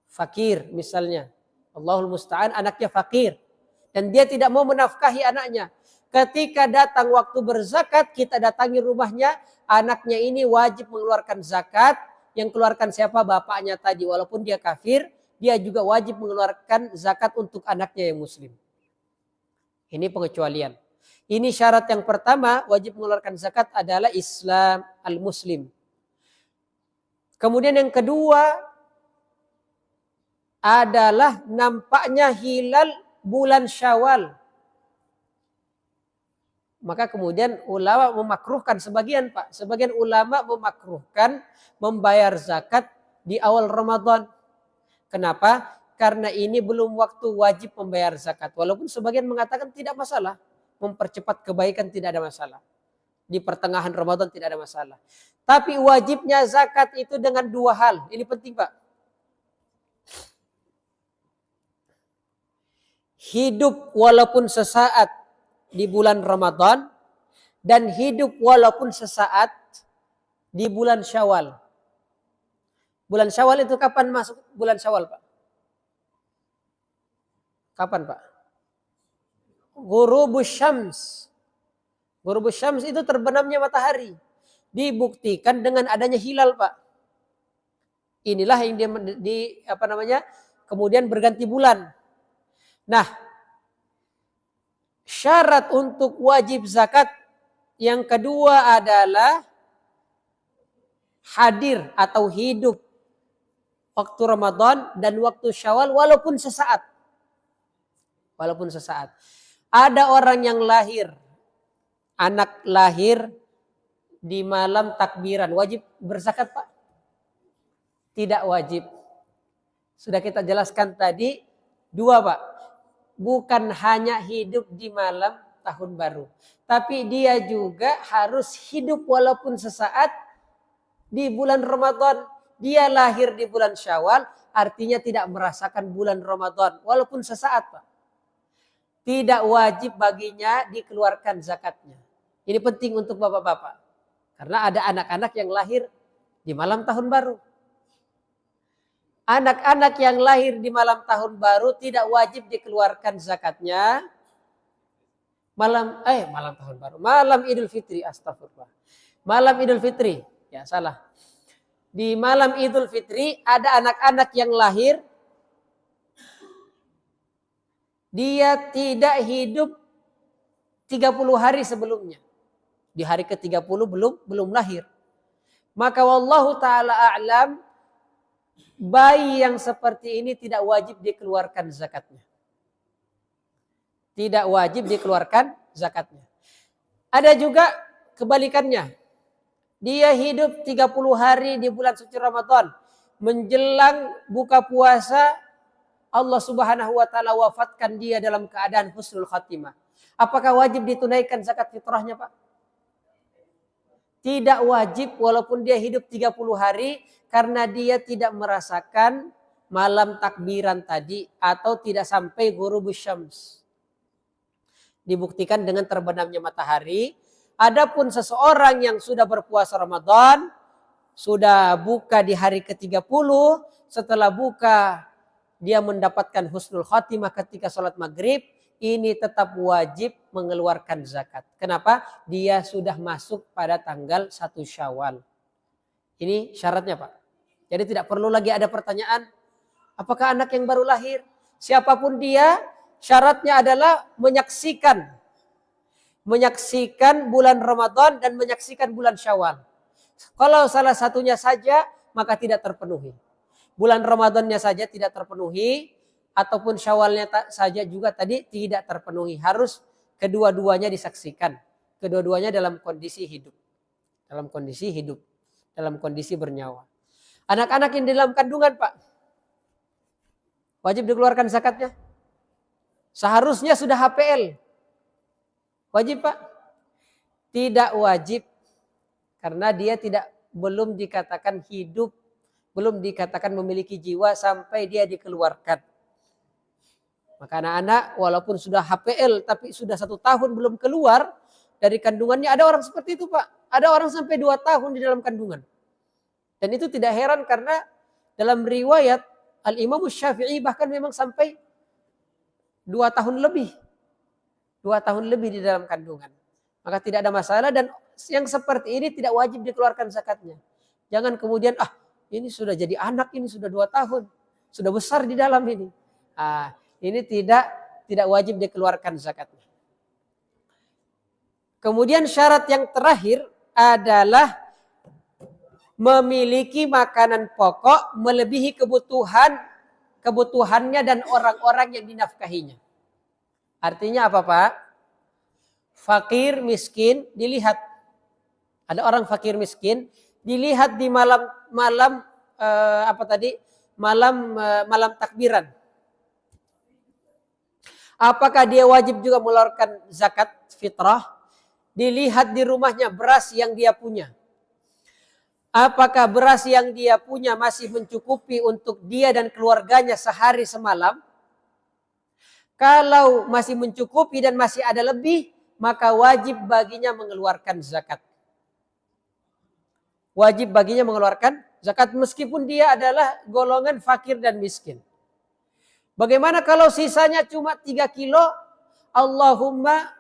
fakir misalnya. Allahul musta'an, anaknya fakir. Dan dia tidak mau menafkahi anaknya. Ketika datang waktu berzakat, kita datangi rumahnya. Anaknya ini wajib mengeluarkan zakat. Yang keluarkan siapa? Bapaknya tadi. Walaupun dia kafir, dia juga wajib mengeluarkan zakat untuk anaknya yang muslim. Ini pengecualian. Ini syarat yang pertama, wajib mengeluarkan zakat adalah Islam al-Muslim. Kemudian yang kedua adalah nampaknya hilal bulan Syawal. Maka kemudian ulama memakruhkan sebagian Pak. Sebagian ulama memakruhkan membayar zakat di awal Ramadan. Kenapa? Karena ini belum waktu wajib membayar zakat. Walaupun sebagian mengatakan tidak masalah. Mempercepat kebaikan tidak ada masalah. Di pertengahan Ramadan tidak ada masalah. Tapi wajibnya zakat itu dengan 2 hal. Ini penting Pak. Hidup walaupun sesaat di bulan Ramadan. Dan hidup walaupun sesaat di bulan Syawal. Bulan Syawal itu kapan masuk bulan Syawal Pak? Kapan Pak? Ghurubus syams. Ghurubus syams itu terbenamnya matahari. Dibuktikan dengan adanya hilal, Pak. Inilah yang kemudian berganti bulan. Nah, syarat untuk wajib zakat yang kedua adalah hadir atau hidup waktu Ramadan dan waktu Syawal walaupun sesaat. Walaupun sesaat. Ada orang yang lahir, anak lahir di malam takbiran, wajib berzakat, Pak? Tidak wajib. Sudah kita jelaskan tadi, dua, Pak. Bukan hanya hidup di malam tahun baru, tapi dia juga harus hidup walaupun sesaat di bulan Ramadan. Dia lahir di bulan Syawal, artinya tidak merasakan bulan Ramadan walaupun sesaat, Pak. Tidak wajib baginya dikeluarkan zakatnya. Ini penting untuk bapak-bapak. Karena ada anak-anak yang lahir di malam tahun baru. Anak-anak yang lahir di malam tahun baru tidak wajib dikeluarkan zakatnya. Malam tahun baru. Malam Idul Fitri, astagfirullah. Malam Idul Fitri, ya salah. Di malam Idul Fitri ada anak-anak yang lahir, dia tidak hidup 30 hari sebelumnya. Di hari ke-30 belum lahir. Maka wallahu taala a'lam, bayi yang seperti ini tidak wajib dikeluarkan zakatnya. Tidak wajib dikeluarkan zakatnya. Ada juga kebalikannya. Dia hidup 30 hari di bulan suci Ramadan. Menjelang buka puasa, Allah Subhanahu wa taala wafatkan dia dalam keadaan husnul khatimah. Apakah wajib ditunaikan zakat fitrahnya, Pak? Tidak wajib walaupun dia hidup 30 hari karena dia tidak merasakan malam takbiran tadi atau tidak sampai ghurubus syams. Dibuktikan dengan terbenamnya matahari. Adapun seseorang yang sudah berpuasa Ramadan, sudah buka di hari ke-30, setelah buka dia mendapatkan husnul khatimah ketika sholat maghrib, ini tetap wajib mengeluarkan zakat. Kenapa? Dia sudah masuk pada tanggal 1 Syawal. Ini syaratnya, Pak. Jadi tidak perlu lagi ada pertanyaan, apakah anak yang baru lahir? Siapapun dia, syaratnya adalah menyaksikan bulan Ramadan dan menyaksikan bulan Syawal. Kalau salah satunya saja, maka tidak terpenuhi. Bulan Ramadannya saja tidak terpenuhi, ataupun Syawalnya saja juga tadi tidak terpenuhi. Harus kedua-duanya disaksikan. Kedua-duanya dalam kondisi hidup. Dalam kondisi bernyawa. Anak-anak yang di dalam kandungan, Pak, wajib dikeluarkan zakatnya. Seharusnya sudah HPL. Wajib, Pak? Tidak wajib. Karena dia belum dikatakan hidup, belum dikatakan memiliki jiwa sampai dia dikeluarkan. Maka anak-anak walaupun sudah HPL tapi sudah 1 tahun belum keluar dari kandungannya, ada orang seperti itu, Pak. Ada orang sampai 2 tahun di dalam kandungan. Dan itu tidak heran karena dalam riwayat Al-Imam Syafi'i bahkan memang sampai 2 tahun lebih. 2 tahun lebih di dalam kandungan. Maka tidak ada masalah dan yang seperti ini tidak wajib dikeluarkan zakatnya. Jangan kemudian ini sudah jadi anak, ini sudah 2 tahun. Sudah besar di dalam ini. Ini tidak wajib dikeluarkan zakatnya. Kemudian syarat yang terakhir adalah memiliki makanan pokok melebihi kebutuhannya dan orang-orang yang dinafkahinya. Artinya apa, Pak? Fakir miskin dilihat. Ada orang fakir miskin dilihat di malam takbiran. Apakah dia wajib juga mengeluarkan zakat fitrah? Dilihat di rumahnya beras yang dia punya. Apakah beras yang dia punya masih mencukupi untuk dia dan keluarganya sehari semalam? Kalau masih mencukupi dan masih ada lebih, maka wajib baginya mengeluarkan zakat. Wajib baginya mengeluarkan zakat meskipun dia adalah golongan fakir dan miskin. Bagaimana kalau sisanya cuma 3 kilo? Allahumma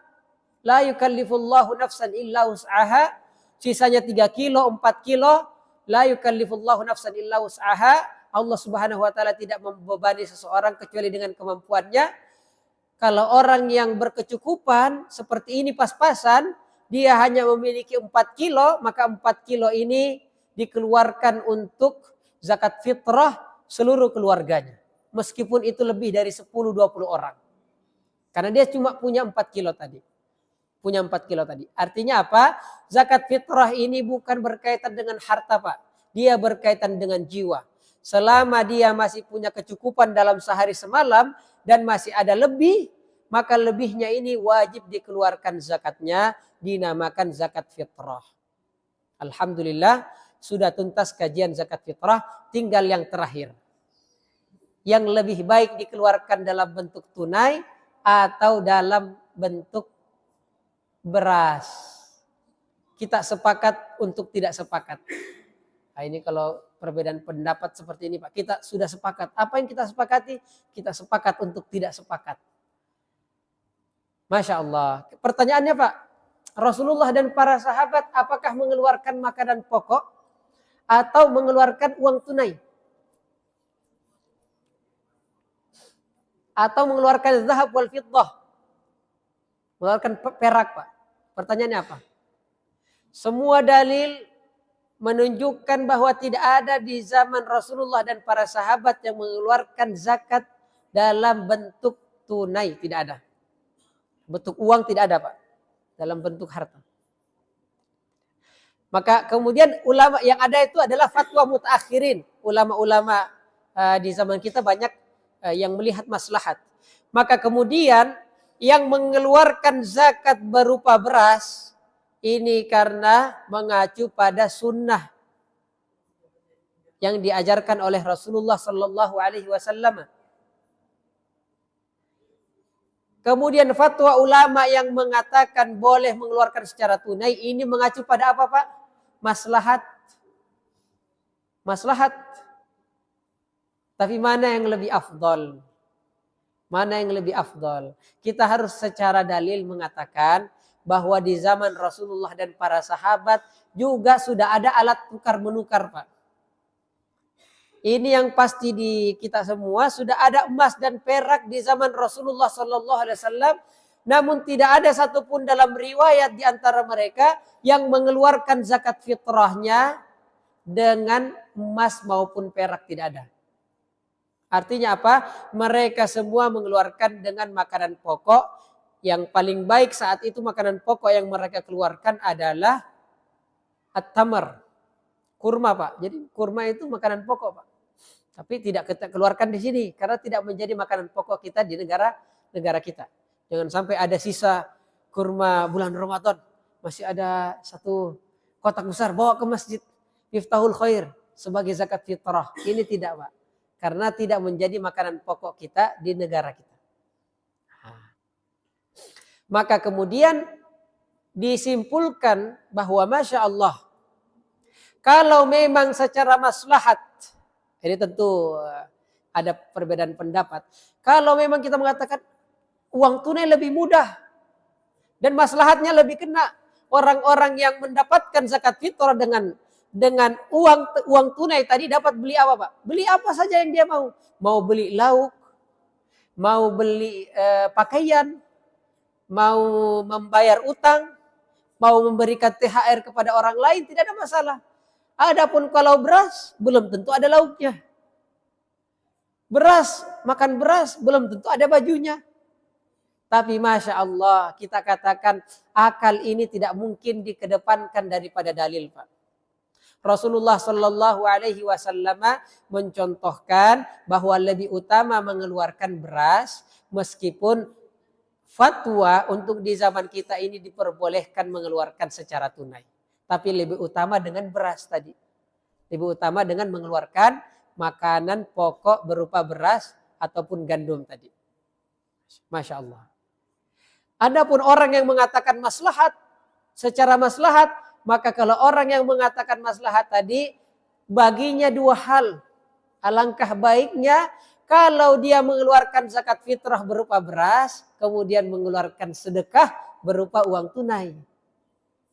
La yukallifullahu nafsan illa wus'aha. Sisanya 3 kilo, 4 kilo. La yukallifullahu nafsan illa wus'aha. Allah Subhanahu wa taala tidak membebani seseorang kecuali dengan kemampuannya. Kalau orang yang berkecukupan seperti ini pas-pasan, dia hanya memiliki 4 kilo, maka 4 kilo ini dikeluarkan untuk zakat fitrah seluruh keluarganya. Meskipun itu lebih dari 10-20 orang. Karena dia cuma punya 4 kilo tadi. Punya 4 kilo tadi. Artinya apa? Zakat fitrah ini bukan berkaitan dengan harta, Pak. Dia berkaitan dengan jiwa. Selama dia masih punya kecukupan dalam sehari semalam dan masih ada lebih, maka lebihnya ini wajib dikeluarkan zakatnya, dinamakan zakat fitrah. Alhamdulillah sudah tuntas kajian zakat fitrah, tinggal yang terakhir. Yang lebih baik dikeluarkan dalam bentuk tunai atau dalam bentuk beras. Kita sepakat untuk tidak sepakat. Nah, ini kalau perbedaan pendapat seperti ini Pak. Kita sudah sepakat. Apa yang kita sepakati? Kita sepakat untuk tidak sepakat. Masya Allah. Pertanyaannya Pak. Rasulullah dan para sahabat apakah mengeluarkan makanan pokok atau mengeluarkan uang tunai? Atau mengeluarkan zahab wal fiddah? Mengeluarkan perak Pak. Pertanyaannya apa? Semua dalil menunjukkan bahwa tidak ada di zaman Rasulullah dan para sahabat yang mengeluarkan zakat dalam bentuk tunai. Tidak ada. Bentuk uang tidak ada Pak. Dalam bentuk harta. Maka kemudian ulama yang ada itu adalah fatwa mutaakhirin. Ulama-ulama di zaman kita banyak yang melihat maslahat. Maka kemudian yang mengeluarkan zakat berupa beras ini karena mengacu pada sunnah yang diajarkan oleh Rasulullah Sallallahu Alaihi Wasallam. Kemudian fatwa ulama yang mengatakan boleh mengeluarkan secara tunai ini mengacu pada apa Pak? Maslahat. Maslahat. Tapi mana yang lebih afdol? Mana yang lebih afdol? Kita harus secara dalil mengatakan bahwa di zaman Rasulullah dan para sahabat juga sudah ada alat tukar menukar Pak. Ini yang pasti di kita semua sudah ada emas dan perak di zaman Rasulullah Sallallahu Alaihi Wasallam. Namun tidak ada satupun dalam riwayat di antara mereka yang mengeluarkan zakat fitrahnya dengan emas maupun perak, tidak ada. Artinya apa? Mereka semua mengeluarkan dengan makanan pokok. Yang paling baik saat itu makanan pokok yang mereka keluarkan adalah at-tamar. Kurma Pak. Jadi kurma itu makanan pokok Pak. Tapi tidak kita keluarkan di sini. Karena tidak menjadi makanan pokok kita di negara kita. Jangan sampai ada sisa kurma bulan Ramadan. Masih ada satu kotak besar. Bawa ke masjid. Miftahul khair. Sebagai zakat fitrah. Ini tidak Pak. Karena tidak menjadi makanan pokok kita di negara kita. Maka kemudian disimpulkan bahwa Masya Allah. Kalau memang secara maslahat. Ini tentu ada perbedaan pendapat. Kalau memang kita mengatakan uang tunai lebih mudah. Dan maslahatnya lebih kena. Orang-orang yang mendapatkan zakat fitrah dengan uang tunai tadi dapat beli apa Pak? Beli apa saja yang dia mau. Mau beli lauk, mau beli pakaian, mau membayar utang, mau memberikan THR kepada orang lain, tidak ada masalah. Adapun kalau beras, belum tentu ada lauknya. Beras, makan beras, belum tentu ada bajunya. Tapi Masya Allah, kita katakan akal ini tidak mungkin dikedepankan daripada dalil Pak. Rasulullah Sallallahu Alaihi Wasallam mencontohkan bahwa lebih utama mengeluarkan beras meskipun fatwa untuk di zaman kita ini diperbolehkan mengeluarkan secara tunai. Tapi lebih utama dengan beras tadi. Lebih utama dengan mengeluarkan makanan pokok berupa beras ataupun gandum tadi. Masya Allah. Adapun orang yang mengatakan maslahat, secara maslahat, maka kalau orang yang mengatakan maslahat tadi, baginya dua hal. Alangkah baiknya kalau dia mengeluarkan zakat fitrah berupa beras, kemudian mengeluarkan sedekah berupa uang tunai.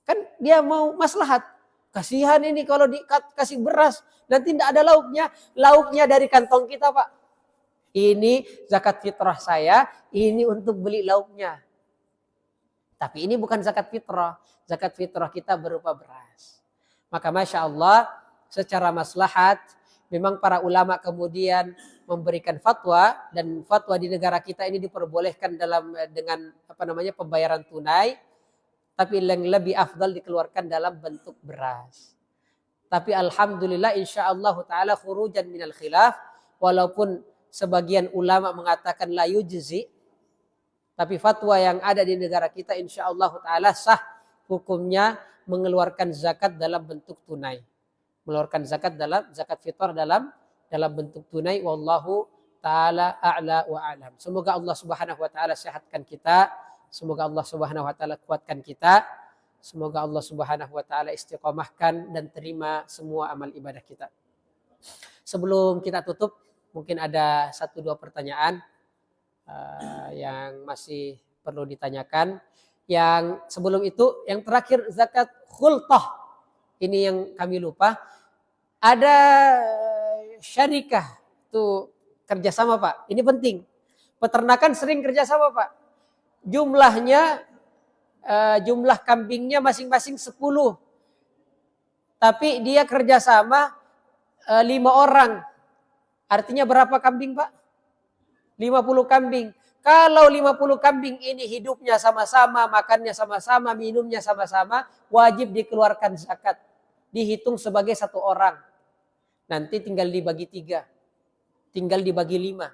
Kan dia mau maslahat. Kasihan ini kalau dikasih beras, nanti tidak ada lauknya. Lauknya dari kantong kita, Pak. Ini zakat fitrah saya, ini untuk beli lauknya. Tapi ini bukan zakat fitrah. Zakat fitrah kita berupa beras. Maka Masya Allah, secara maslahat, memang para ulama kemudian memberikan fatwa, dan fatwa di negara kita ini diperbolehkan dengan pembayaran tunai. Tapi yang lebih afdal dikeluarkan dalam bentuk beras. Tapi alhamdulillah insyaallah taala khurujan minal khilaf, walaupun sebagian ulama mengatakan la yujzi, tapi fatwa yang ada di negara kita insyaallah taala sah hukumnya mengeluarkan zakat dalam bentuk tunai. Mengeluarkan zakat fitrah dalam bentuk tunai, wallahu taala a'la wa a'lam. Semoga Allah Subhanahu wa taala sehatkan kita. Semoga Allah Subhanahu wa taala kuatkan kita. Semoga Allah Subhanahu wa taala istiqomahkan dan terima semua amal ibadah kita. Sebelum kita tutup, mungkin ada 1-2 pertanyaan yang masih perlu ditanyakan. Yang sebelum itu, yang terakhir zakat khultah. Ini yang kami lupa. Ada syarikah itu kerjasama, Pak. Ini penting. Peternakan sering kerjasama, Pak. Jumlahnya, jumlah kambingnya masing-masing 10. Tapi dia kerjasama 5 orang. Artinya berapa kambing, Pak? 50 kambing. Kalau 50 kambing ini hidupnya sama-sama, makannya sama-sama, minumnya sama-sama, wajib dikeluarkan zakat. Dihitung sebagai 1 orang. Nanti tinggal dibagi 3. Tinggal dibagi 5.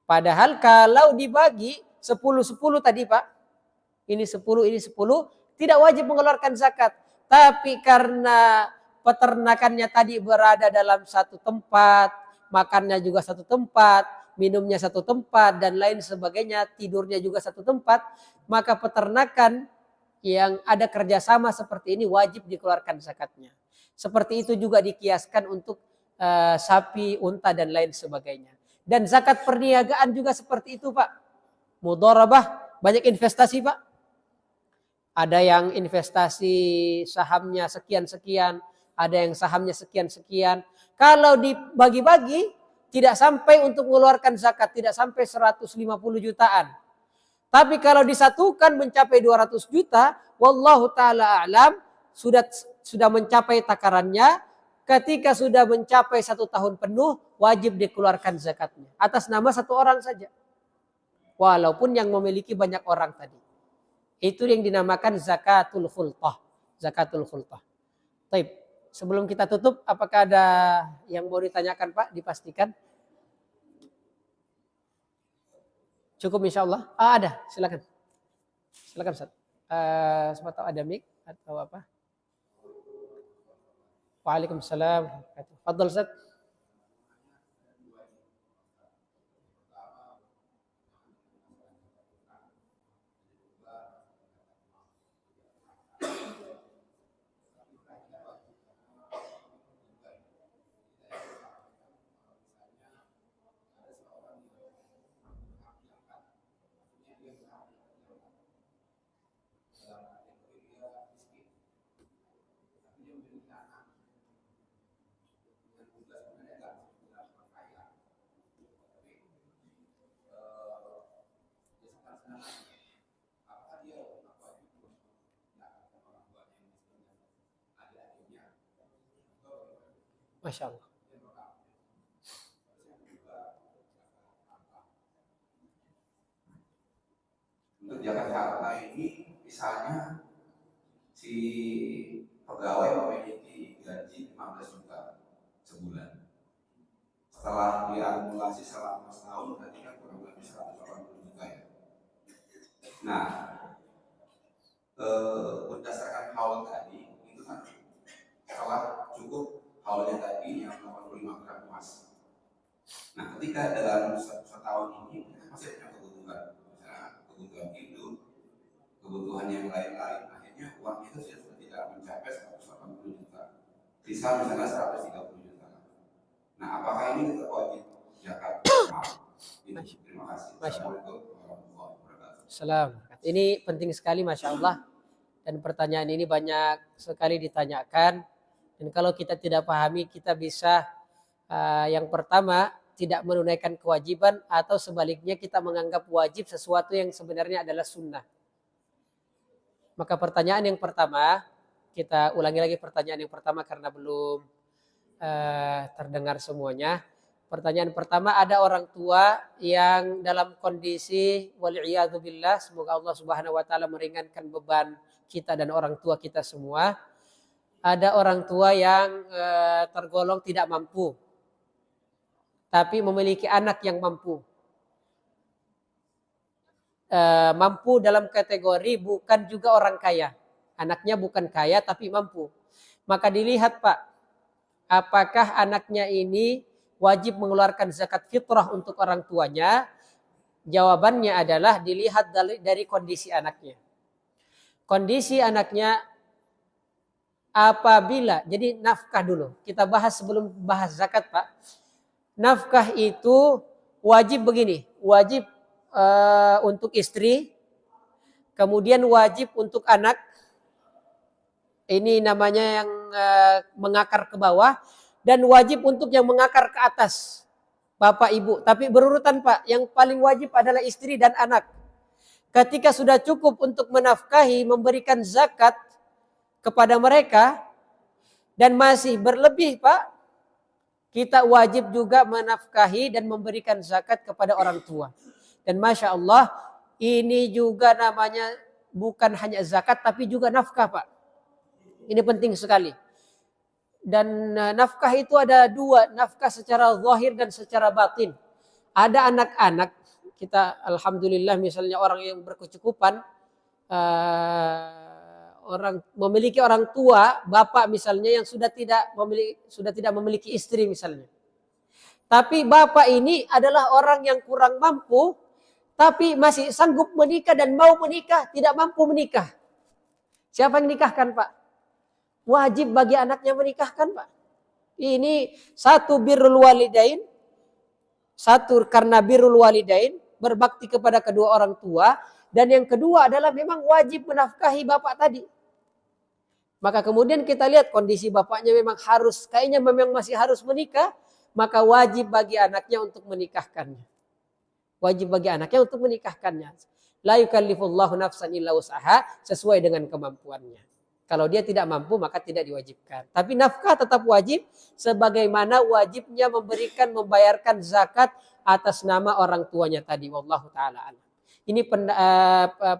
Padahal kalau dibagi 10-10 tadi, Pak. Ini 10, ini 10. Tidak wajib mengeluarkan zakat. Tapi karena peternakannya tadi berada dalam satu tempat, makannya juga satu tempat, minumnya satu tempat, dan lain sebagainya, tidurnya juga satu tempat, maka peternakan yang ada kerjasama seperti ini wajib dikeluarkan zakatnya. Seperti itu juga dikiaskan untuk sapi, unta, dan lain sebagainya. Dan zakat perniagaan juga seperti itu, Pak. Mudharabah, banyak investasi, Pak. Ada yang investasi sahamnya sekian-sekian, ada yang sahamnya sekian-sekian. Kalau dibagi-bagi, tidak sampai untuk mengeluarkan zakat, tidak sampai 150 jutaan. Tapi kalau disatukan mencapai 200 juta, wallahu ta'ala a'lam, sudah mencapai takarannya. Ketika sudah mencapai 1 tahun penuh, wajib dikeluarkan zakatnya. Atas nama 1 orang saja. Walaupun yang memiliki banyak orang tadi. Itu yang dinamakan zakatul khultah. Zakatul khultah. Baik, sebelum kita tutup, apakah ada yang mau ditanyakan, Pak? Dipastikan. Cukup insya Allah. Ada, silakan. Silakan, Ustaz. Siapa tahu ada mic atau apa? Waalaikumsalam. Fadhol, Ustaz. Masya Allah. Untuk zakat harta ini, misalnya si pegawai memiliki gaji 15 juta sebulan. Setelah diakumulasi selama setahun, berarti kan kurang lebih 180 juta ya. Nah, berdasarkan haul tadi, itu kan setelah cukup haulnya tadi yang 85 gram emas. Nah, ketika dalam setahun ini masih punya kebutuhan, misalnya kebutuhan hidup, kebutuhan yang lain-lain, akhirnya uang itu sudah tidak mencapai 180 juta, bisa misalnya 130 juta. Nah, apakah ini tetap wajib zakat? Terima kasih. Assalamualaikum warahmatullahi wabarakatuh. wabarakatuh. Ini penting sekali, Masya Allah. Dan pertanyaan ini banyak sekali ditanyakan. Dan kalau kita tidak pahami, kita bisa yang pertama tidak menunaikan kewajiban, atau sebaliknya kita menganggap wajib sesuatu yang sebenarnya adalah sunnah. Maka pertanyaan yang pertama, kita ulangi lagi pertanyaan yang pertama karena belum terdengar semuanya. Pertanyaan pertama, ada orang tua yang dalam kondisi wal'iyadzubillah, semoga Allah Subhanahu wa taala meringankan beban kita dan orang tua kita semua. Ada orang tua yang tergolong tidak mampu, tapi memiliki anak yang mampu. Mampu dalam kategori bukan juga orang kaya. Anaknya bukan kaya tapi mampu. Maka dilihat, Pak, apakah anaknya ini wajib mengeluarkan zakat fitrah untuk orang tuanya? Jawabannya adalah dilihat dari kondisi anaknya. Kondisi anaknya apabila, jadi nafkah dulu. Kita bahas sebelum bahas zakat, Pak. Nafkah itu wajib begini, wajib untuk istri, kemudian wajib untuk anak. Ini namanya yang mengakar ke bawah. Dan wajib untuk yang mengakar ke atas, bapak ibu. Tapi berurutan, Pak. Yang paling wajib adalah istri dan anak. Ketika sudah cukup untuk menafkahi, memberikan zakat kepada mereka, dan masih berlebih, Pak, kita wajib juga menafkahi dan memberikan zakat kepada orang tua. Dan Masya Allah, ini juga namanya bukan hanya zakat, tapi juga nafkah, Pak. Ini penting sekali. Dan nafkah itu ada dua, nafkah secara zahir dan secara batin. Ada anak-anak, kita alhamdulillah misalnya orang yang berkecukupan, orang memiliki orang tua, bapak misalnya yang sudah tidak memiliki istri misalnya. Tapi bapak ini adalah orang yang kurang mampu, tapi masih sanggup menikah dan mau menikah, tidak mampu menikah. Siapa yang nikahkan, Pak? Wajib bagi anaknya menikahkan, Pak. Ini satu birrul walidain, satu karena birrul walidain, berbakti kepada kedua orang tua, dan yang kedua adalah memang wajib menafkahi bapak tadi. Maka kemudian kita lihat kondisi bapaknya memang harus, kayaknya memang masih harus menikah, maka wajib bagi anaknya untuk menikahkannya. Wajib bagi anaknya untuk menikahkannya. La yukallifullahu nafsan illa wus'aha, sesuai dengan kemampuannya. Kalau dia tidak mampu maka tidak diwajibkan. Tapi nafkah tetap wajib sebagaimana wajibnya membayarkan zakat atas nama orang tuanya tadi. Wallahu taala a'lam. Ini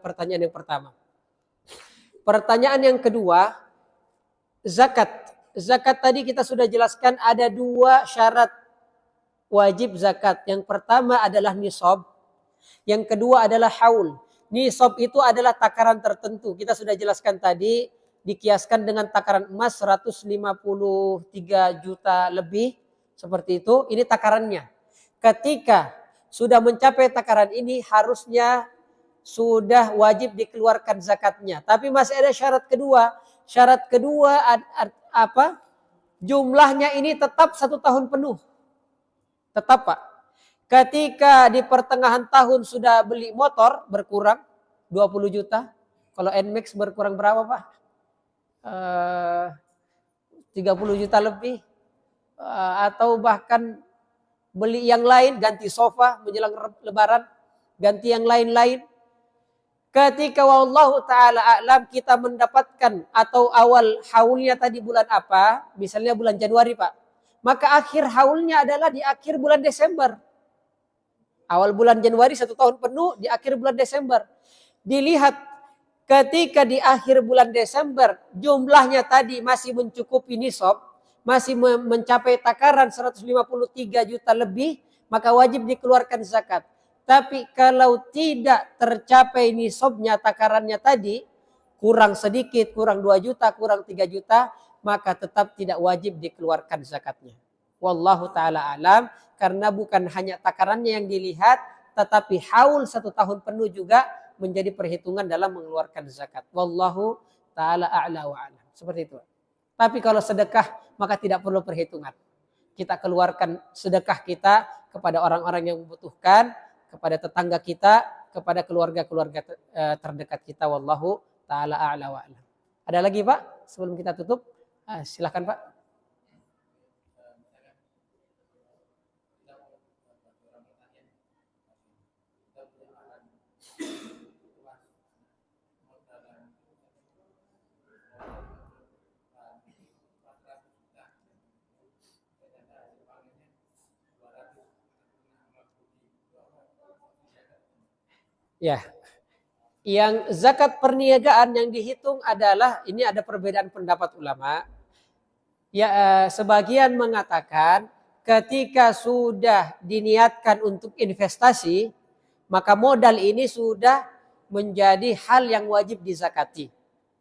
pertanyaan yang pertama. Pertanyaan yang kedua, zakat. Zakat tadi kita sudah jelaskan ada dua syarat wajib zakat. Yang pertama adalah nisab. Yang kedua adalah haul. Nisab itu adalah takaran tertentu. Kita sudah jelaskan tadi, dikiaskan dengan takaran emas 153 juta lebih, seperti itu. Ini takarannya. Ketika sudah mencapai takaran ini, harusnya sudah wajib dikeluarkan zakatnya. Tapi masih ada syarat kedua. Syarat kedua apa? Jumlahnya ini tetap 1 tahun penuh. Tetap, Pak. Ketika di pertengahan tahun sudah beli motor berkurang 20 juta. Kalau NMAX berkurang berapa, Pak? 30 juta lebih, atau bahkan beli yang lain, ganti sofa menjelang lebaran, ganti yang lain-lain. Ketika wallahu ta'ala a'lam kita mendapatkan, atau awal haulnya tadi bulan apa, misalnya bulan Januari, Pak, maka akhir haulnya adalah di akhir bulan Desember. Awal bulan Januari 1 tahun penuh, di akhir bulan Desember. Dilihat ketika di akhir bulan Desember jumlahnya tadi masih mencukupi nisab, masih mencapai takaran 153 juta lebih, maka wajib dikeluarkan zakat. Tapi kalau tidak tercapai nisabnya, takarannya tadi, kurang sedikit, kurang 2 juta, kurang 3 juta, maka tetap tidak wajib dikeluarkan zakatnya. Wallahu ta'ala alam, karena bukan hanya takarannya yang dilihat, tetapi haul 1 tahun penuh juga menjadi perhitungan dalam mengeluarkan zakat. Wallahu ta'ala a'la wa a'lam. Seperti itu. Tapi kalau sedekah maka tidak perlu perhitungan. Kita keluarkan sedekah kita kepada orang-orang yang membutuhkan, kepada tetangga kita, kepada keluarga-keluarga terdekat kita. Wallahu ta'ala a'la wa a'lam. Ada lagi Pak sebelum kita tutup? Silakan Pak. Ya, yang zakat perniagaan yang dihitung adalah, ini ada perbedaan pendapat ulama. Ya, sebagian mengatakan ketika sudah diniatkan untuk investasi, maka modal ini sudah menjadi hal yang wajib dizakati.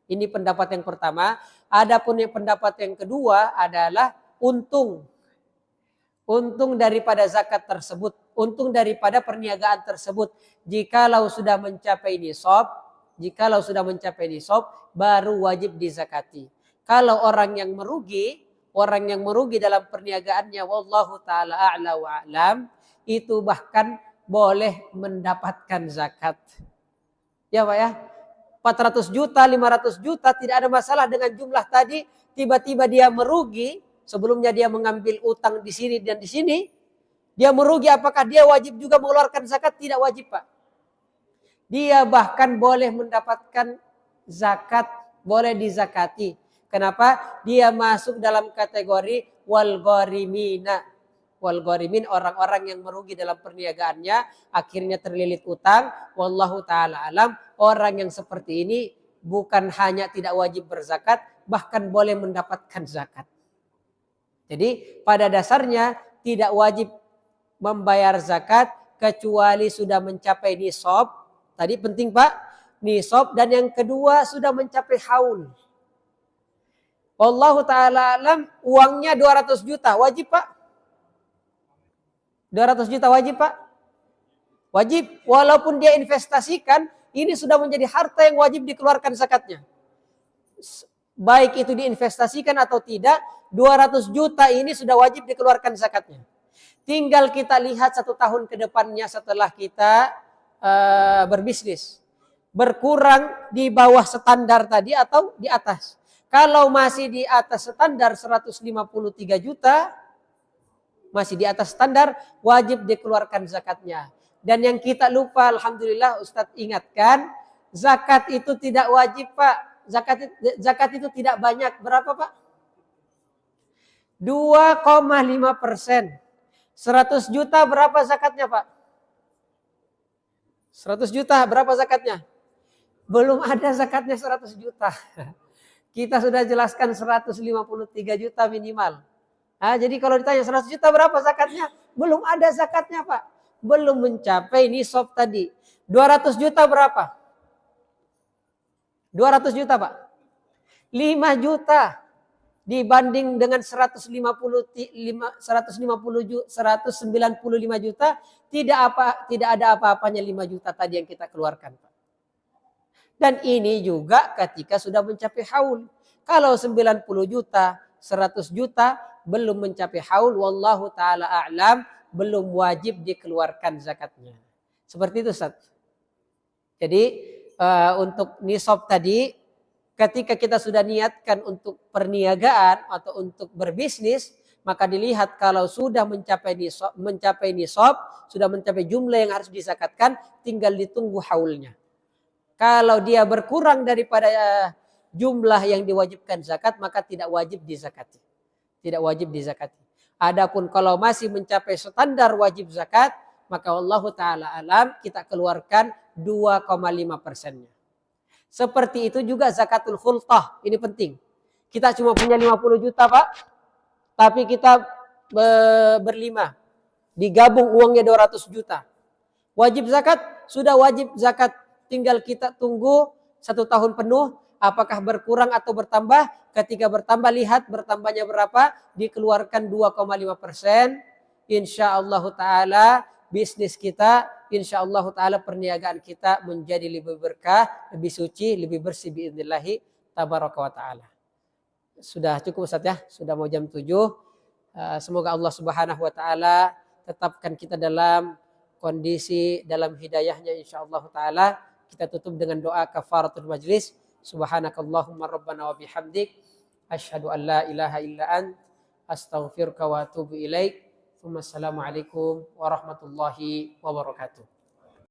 Ini pendapat yang pertama. Adapun yang pendapat yang kedua adalah untung daripada zakat tersebut, untung daripada perniagaan tersebut. Jikalau sudah mencapai nisab, baru wajib dizakati. Kalau orang yang merugi dalam perniagaannya, wallahu taala a'la wa a'lam, itu bahkan boleh mendapatkan zakat. Ya Pak ya. 400 juta, 500 juta tidak ada masalah dengan jumlah tadi. Tiba-tiba dia merugi, sebelumnya dia mengambil utang di sini dan di sini, dia merugi, apakah dia wajib juga mengeluarkan zakat? Tidak wajib Pak. Dia bahkan boleh mendapatkan zakat, boleh dizakati. Kenapa? Dia masuk dalam kategori wal gharimina. Wal gharimin, orang-orang yang merugi dalam perniagaannya, akhirnya terlilit utang. Wallahu ta'ala alam, orang yang seperti ini bukan hanya tidak wajib berzakat, bahkan boleh mendapatkan zakat. Jadi pada dasarnya tidak wajib membayar zakat kecuali sudah mencapai nisab. Tadi penting Pak, nisab, dan yang kedua sudah mencapai haul. Wallahu ta'ala alam, uangnya 200 juta wajib Pak? 200 juta wajib Pak? Wajib, walaupun dia investasikan, ini sudah menjadi harta yang wajib dikeluarkan zakatnya. Baik itu diinvestasikan atau tidak, 200 juta ini sudah wajib dikeluarkan zakatnya. Tinggal kita lihat 1 tahun ke depannya setelah kita berbisnis. Berkurang di bawah standar tadi atau di atas. Kalau masih di atas standar 153 juta, masih di atas standar, wajib dikeluarkan zakatnya. Dan yang kita lupa, alhamdulillah Ustadz ingatkan, zakat itu tidak wajib Pak. Zakat itu tidak banyak. Berapa Pak? 2,5%. 100 juta berapa zakatnya Pak? 100 juta berapa zakatnya? Belum ada zakatnya 100 juta. Kita sudah jelaskan 153 juta minimal. Jadi kalau ditanya 100 juta berapa zakatnya? Belum ada zakatnya Pak. Belum mencapai nisab tadi. 200 juta berapa? 200 juta Pak. 5 juta dibanding dengan 195 juta, tidak ada apa-apanya 5 juta tadi yang kita keluarkan Pak. Dan ini juga ketika sudah mencapai haul. Kalau 90 juta, 100 juta belum mencapai haul, wallahu ta'ala a'lam, belum wajib dikeluarkan zakatnya. Seperti itu Ustaz. Jadi untuk nisab tadi, ketika kita sudah niatkan untuk perniagaan atau untuk berbisnis, maka dilihat kalau sudah mencapai nisab, sudah mencapai jumlah yang harus dizakatkan, tinggal ditunggu haulnya. Kalau dia berkurang daripada jumlah yang diwajibkan zakat, maka tidak wajib dizakati. Tidak wajib dizakati. Adapun kalau masih mencapai standar wajib zakat, maka wallahu ta'ala alam, kita keluarkan 2,5%-nya. Seperti itu juga zakatul khultah. Ini penting. Kita cuma punya 50 juta Pak, tapi kita berlima. Digabung uangnya 200 juta. Wajib zakat? Sudah wajib zakat. Tinggal kita tunggu 1 tahun penuh. Apakah berkurang atau bertambah? Ketika bertambah, lihat bertambahnya berapa. Dikeluarkan 2,5%. InsyaAllah ta'ala bisnis kita, insyaallah ta'ala perniagaan kita menjadi lebih berkah, lebih suci, lebih bersih biidznillah tabaraka wa ta'ala. Sudah cukup Ustaz ya, sudah mau jam 7. Semoga Allah Subhanahu wa taala tetapkan kita dalam kondisi dalam hidayahnya insyaallah taala. Kita tutup dengan doa kafaratul majlis. Subhanakallahumma rabbana wa bihamdik asyhadu an la ilaha illa ant astaghfiruka wa atubu ilaik. Assalamualaikum warahmatullahi wabarakatuh.